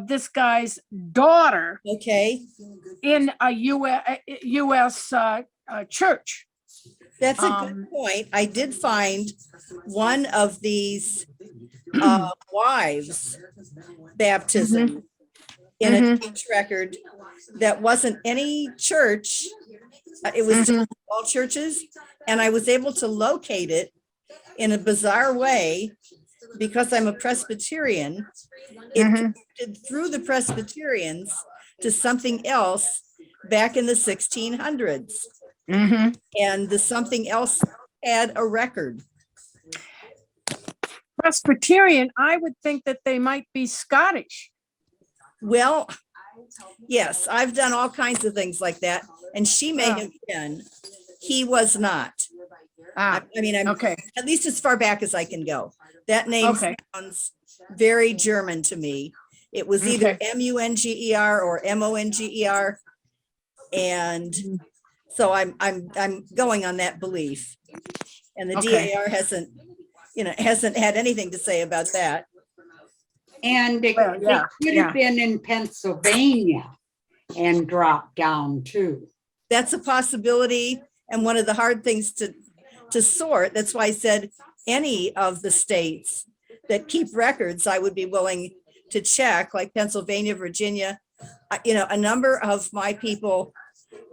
this guy's daughter. Okay. In a U.S. Church. That's a good point. I did find one of these wives' baptism in a church record that wasn't any church. It was just all churches. And I was able to locate it in a bizarre way because I'm a Presbyterian. It connected through the Presbyterians to something else back in the 1600s. And the something else had a record. Presbyterian, I would think that they might be Scottish. Well, yes, I've done all kinds of things like that, and she may have been. He was not. I mean, I'm Okay, at least as far back as I can go. That name Okay. sounds very German to me. It was either Munger or Monger, and so I'm going on that belief. And the Okay. DAR hasn't had anything to say about that. And it Well, yeah, could have been in Pennsylvania and dropped down too. That's a possibility, and one of the hard things to sort. That's why I said any of the states that keep records, I would be willing to check, like Pennsylvania, Virginia. A number of my people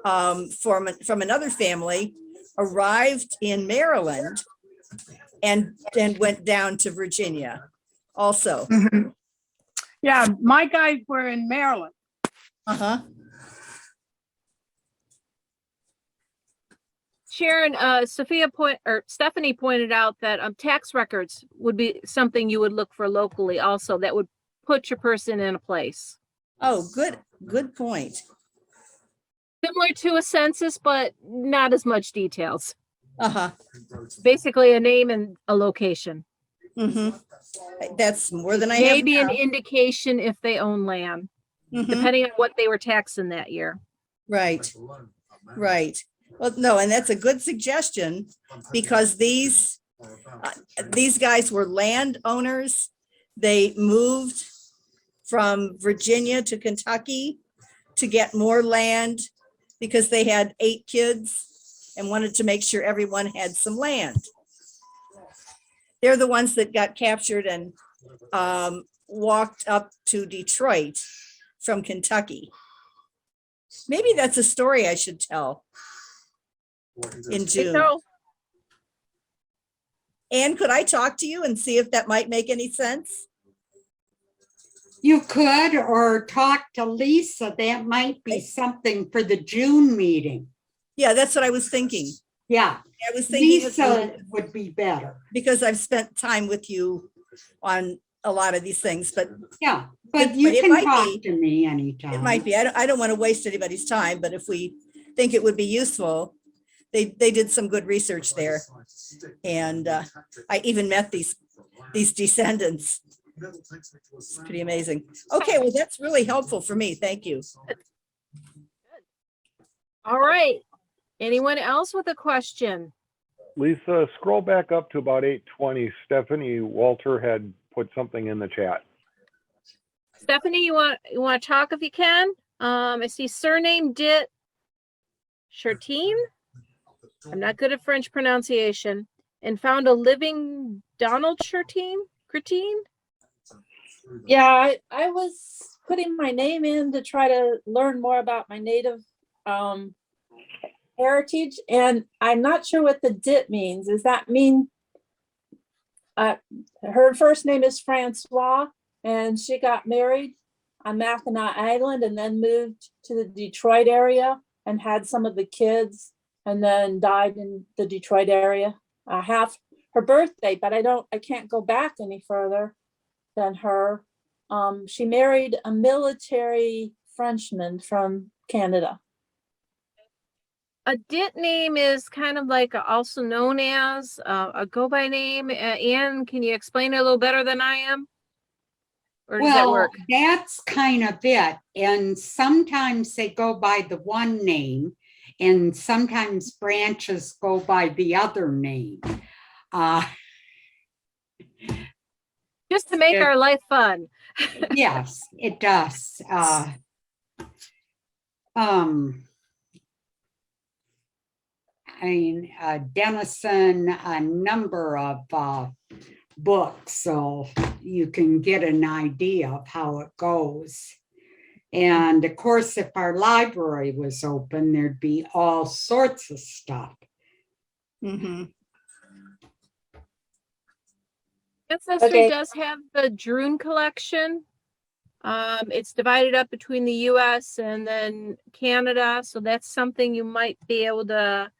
from another family arrived in Maryland and went down to Virginia also. Mhm. Yeah, my guys were in Maryland. Uh-huh. Sharon, Stephanie pointed out that tax records would be something you would look for locally also, that would put your person in a place. Oh, good point. Similar to a census, but not as much details. Uh-huh. Basically a name and a location. Mm-hmm. That's more than I Maybe have an now. indication if they own land, Mhm. depending on what they were taxing that year. Right. Well, no, and that's a good suggestion, because these guys were landowners. They moved from Virginia to Kentucky to get more land because they had 8 kids and wanted to make sure everyone had some land. They're the ones that got captured and walked up to Detroit from Kentucky. Maybe that's a story I should tell in June. So, Anne, could I talk to you and see if that might make any sense? You could, or talk to Lisa. That might be something for the June meeting. Yeah, that's what I was thinking. Yeah, I was thinking Lisa would be better. because I've spent time with you on a lot of these things, but Yeah, but you it can might talk be. to me anytime. It might be. I don't want to waste anybody's time, but if we think it would be useful, they did some good research there. And I even met these descendants. It's pretty amazing. Okay, well, that's really helpful for me. Thank you. all right. Anyone else with a question? Lisa, scroll back up to about 8:20. Stephanie Walter had put something in the chat. Stephanie, you want to talk if you can? I see surname Dit Chertine. I'm not good at French pronunciation. And found a living Donald Chertine. Yeah, I was putting my name in to try to learn more about my native heritage, and I'm not sure what the dit means. Does that mean her first name is Francois, and she got married on Mackinac Island and then moved to the Detroit area and had some of the kids and then died in the Detroit area. I have her birthday, but I can't go back any further than her. She married a military Frenchman from Canada. A Dit name is kind of like also known as a go by name. Anne, can you explain it a little better than I am? Or does that work? That's kind of it. And sometimes they go by the one name, and sometimes branches go by the other name. Just to make our life fun. Yes, it does. Dennison, a number of books, so you can get an idea of how it goes. And of course, if our library was open, there'd be all sorts of stuff. Mm-hmm. Ancestry does have the Droon collection. It's divided up between the US and then Canada. So that's something you might be able to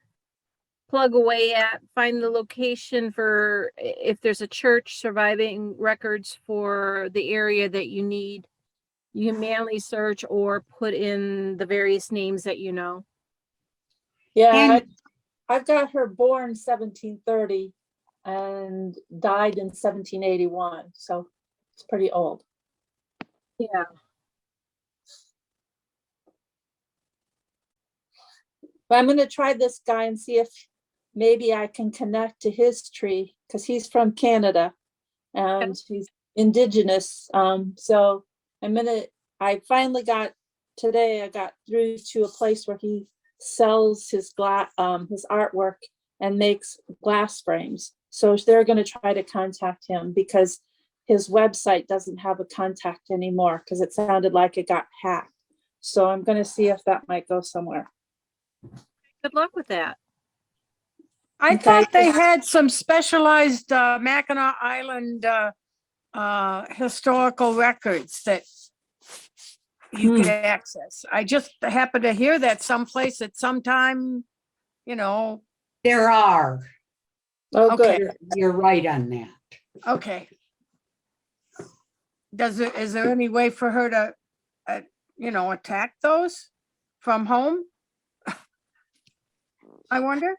plug away at, find the location for if there's a church surviving records for the area that you need. You can manually search or put in the various names that you know. Yeah, I've got her born 1730 and died in 1781, so it's pretty old. Yeah. But I'm going to try this guy and see if maybe I can connect to his tree, because he's from Canada and he's indigenous. So I finally got, today I got through to a place where he sells his his artwork and makes glass frames. So they're going to try to contact him because his website doesn't have a contact anymore because it sounded like it got hacked. So I'm going to see if that might go somewhere. Good luck with that. I Okay. thought they had some specialized Mackinac Island historical records that you could access. I just happened to hear that someplace at some time, you know. There are. Oh, Okay. good. You're right on that. Okay. Is there any way for her to, attack those from home? I wonder.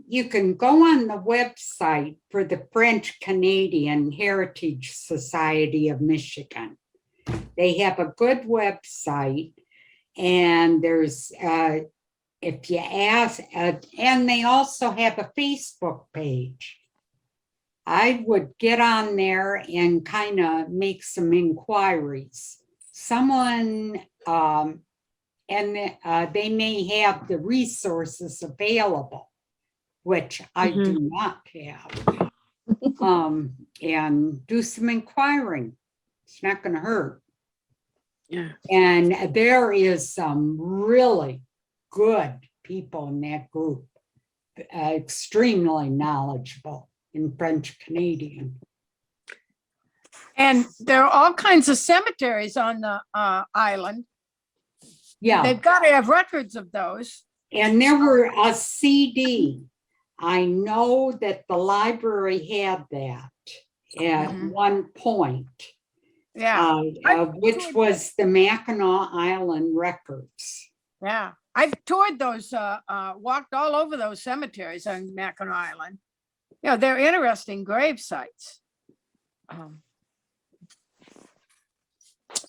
You can go on the website for the French Canadian Heritage Society of Michigan. They have a good website, and there's, if you ask, and they also have a Facebook page. I would get on there and kind of make some inquiries. Someone, and they may have the resources available, which I do not have. And do some inquiring. It's not going to hurt. Yeah. And there is some really good people in that group, extremely knowledgeable in French Canadian. And there are all kinds of cemeteries on the island. Yeah. They've got to have records of those. And there were a CD. I know that the library had that at one point. Yeah. Which was the Mackinac Island records. Yeah. I've toured those, walked all over those cemeteries on Mackinac Island. They're interesting grave sites.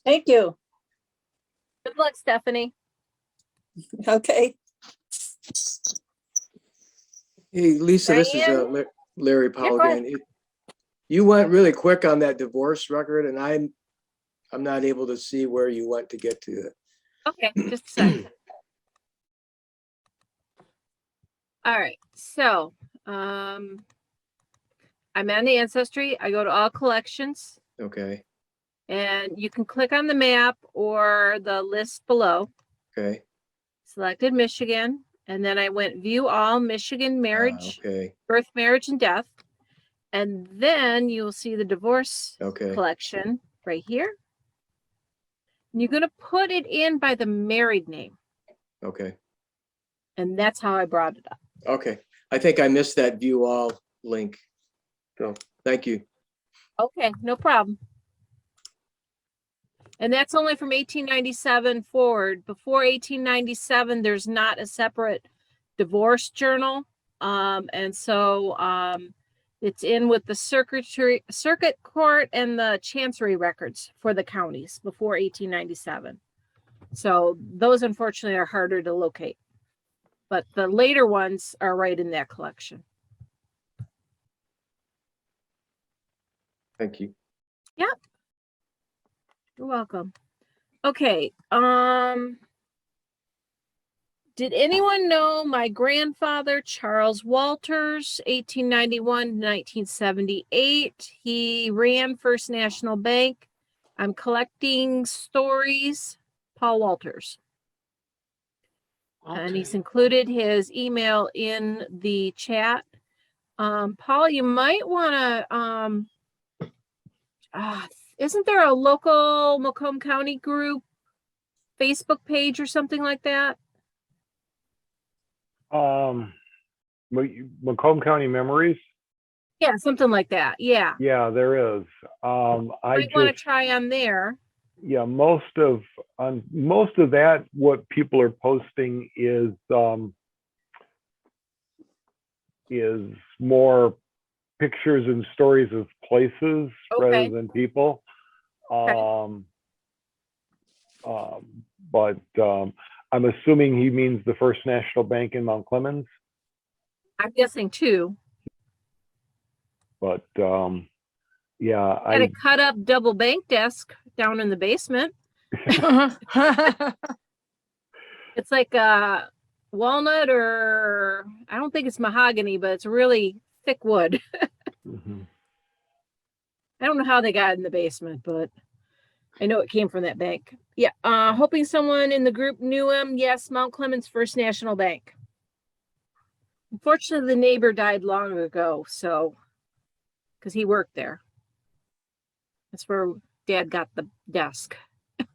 Thank you. Good luck, Stephanie. Okay. Hey, Lisa, this is Diane? Larry Powell again. You went really quick on that divorce record, and I'm not able to see where you went to get to it. Okay, just a second. All right, so I'm on the Ancestry. I go to all collections. Okay. And you can click on the map or the list below. Okay. Selected Michigan, and then I went view all Michigan marriage, birth, marriage, and death. And then you'll see the divorce collection right here. And you're going to put it in by the married name. Okay. And that's how I brought it up. Okay. I think I missed that view all link. So thank you. Okay, no problem. And that's only from 1897 forward. Before 1897, there's not a separate divorce journal. And so it's in with the circuit court and the chancery records for the counties before 1897. So those unfortunately are harder to locate. But the later ones are right in that collection. Thank you. Yep. You're welcome. Okay. Did anyone know my grandfather, Charles Walters, 1891 to 1978? He ran First National Bank. I'm collecting stories. Paul Walters. And he's included his email in the chat. Paul, you might want to, isn't there a local Macomb County group Facebook page or something like that? Macomb County Memories. Yeah, something like that. Yeah. Yeah, there is. I Might want to try on there. Yeah, most of that, what people are posting is more pictures and stories of places rather than people. But I'm assuming he means the First National Bank in Mount Clemens. I'm guessing too. But yeah, Had a cut up double bank desk down in the basement. It's like a walnut, or I don't think it's mahogany, but it's really thick wood. I don't know how they got it in the basement, but I know it came from that bank. Yeah. Hoping someone in the group knew him. Yes, Mount Clemens First National Bank. Unfortunately, the neighbor died long ago, so because he worked there. That's where Dad got the desk. He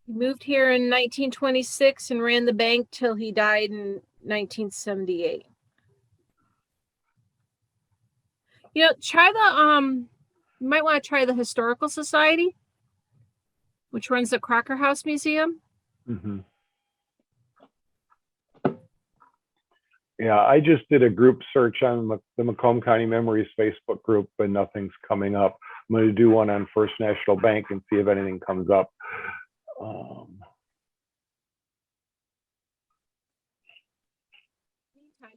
moved here in 1926 and ran the bank till he died in 1978. You know, try the you might want to try the Historical Society, which runs the Crocker House Museum. Yeah, I just did a group search on the Macomb County Memories Facebook group, but nothing's coming up. I'm going to do one on First National Bank and see if anything comes up.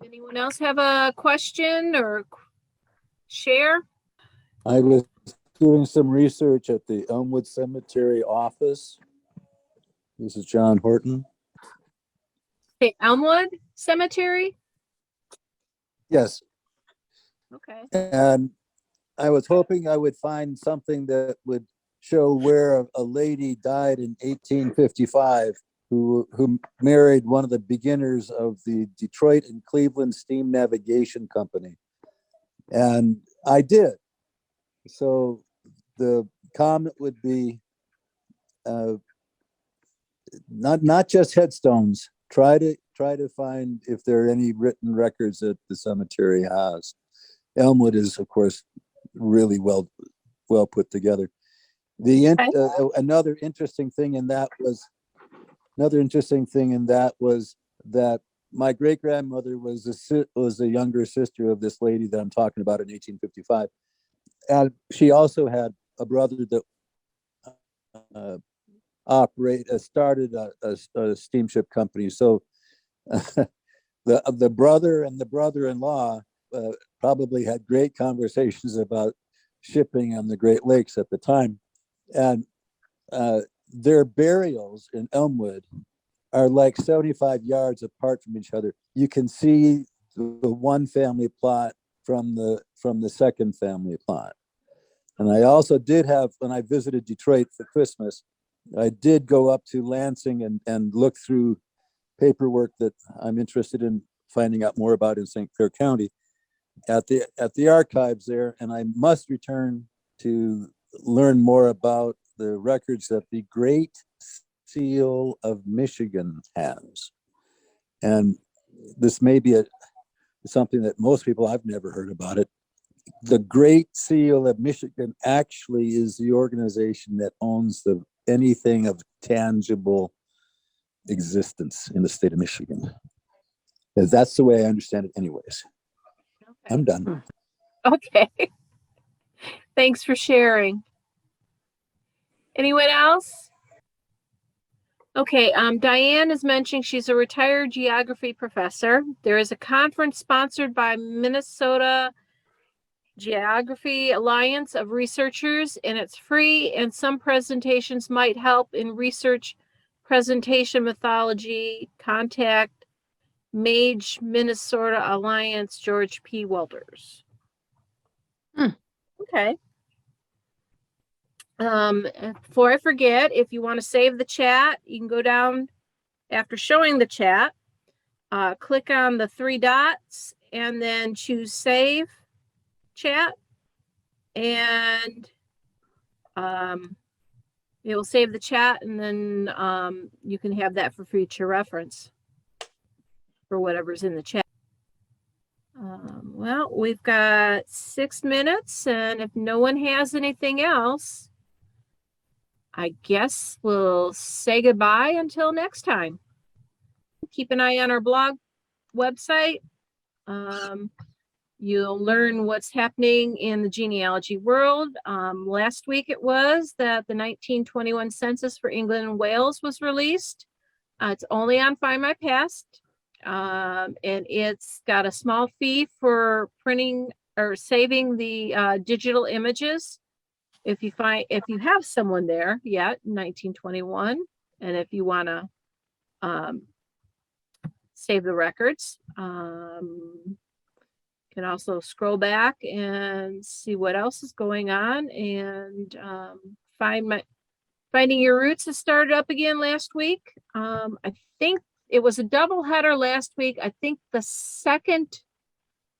Anyone else have a question or share? I was doing some research at the Elmwood Cemetery office. This is John Horton. Okay, Elmwood Cemetery? Yes. Okay. And I was hoping I would find something that would show where a lady died in 1855 who married one of the beginners of the Detroit and Cleveland Steam Navigation Company. And I did. So the comment would be not just headstones. Try to find if there are any written records that the cemetery has. Elmwood is, of course, really well put together. Another interesting thing in that was that my great grandmother was a younger sister of this lady that I'm talking about in 1855, and she also had a brother that started a steamship company. So the brother and the brother-in-law probably had great conversations about shipping on the Great Lakes at the time, and their burials in Elmwood are like 75 yards apart from each other. You can see the one family plot from the second family plot. And I also did have, when I visited Detroit for Christmas, I did go up to Lansing and look through paperwork that I'm interested in finding out more about in St. Clair County at the archives there. And I must return to learn more about the records that the Great Seal of Michigan has. And this may be something that most people, I've never heard about it. The Great Seal of Michigan actually is the organization that owns anything of tangible existence in the state of Michigan. That's the way I understand it anyways. Okay. I'm done. Okay. Thanks for sharing. Anyone else? Okay, Diane is mentioning she's a retired geography professor. There is a conference sponsored by Minnesota Geography Alliance of Researchers, and it's free, and some presentations might help in research presentation methodology. Contact Mage Minnesota Alliance, George P. Walters. Okay. Before I forget, if you want to save the chat, you can go down after showing the chat, click on the three dots and then choose save chat, and it will save the chat, and then you can have that for future reference for whatever's in the chat. Well, we've got 6 minutes, and if no one has anything else, I guess we'll say goodbye until next time. Keep an eye on our blog website. You'll learn what's happening in the genealogy world. Last week it was that the 1921 census for England and Wales was released. It's only on Find My Past. And it's got a small fee for printing or saving the digital images. If you have someone there yet in 1921, and if you want to save the records, you can also scroll back and see what else is going on. And Finding Your Roots has started up again last week. I think it was a double header last week. I think the second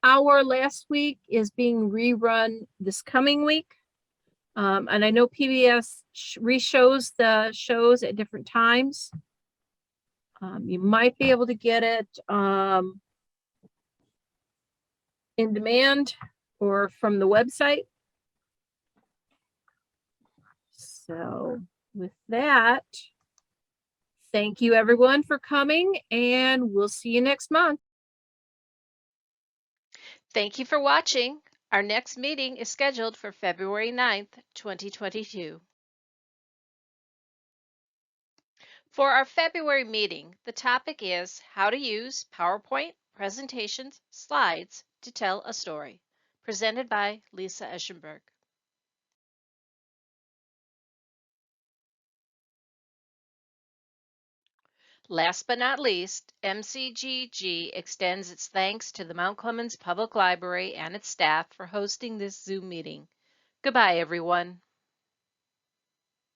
hour last week is being rerun this coming week. And I know PBS re-shows the shows at different times. You might be able to get it in demand or from the website. So with that, thank you everyone for coming, and we'll see you next month. Thank you for watching. Our next meeting is scheduled for February 9th, 2022. For our February meeting, the topic is how to use PowerPoint presentations slides to tell a story, presented by Lisa Eschenberg. Last but not least, MCGG extends its thanks to the Mount Clemens Public Library and its staff for hosting this Zoom meeting. Goodbye, everyone.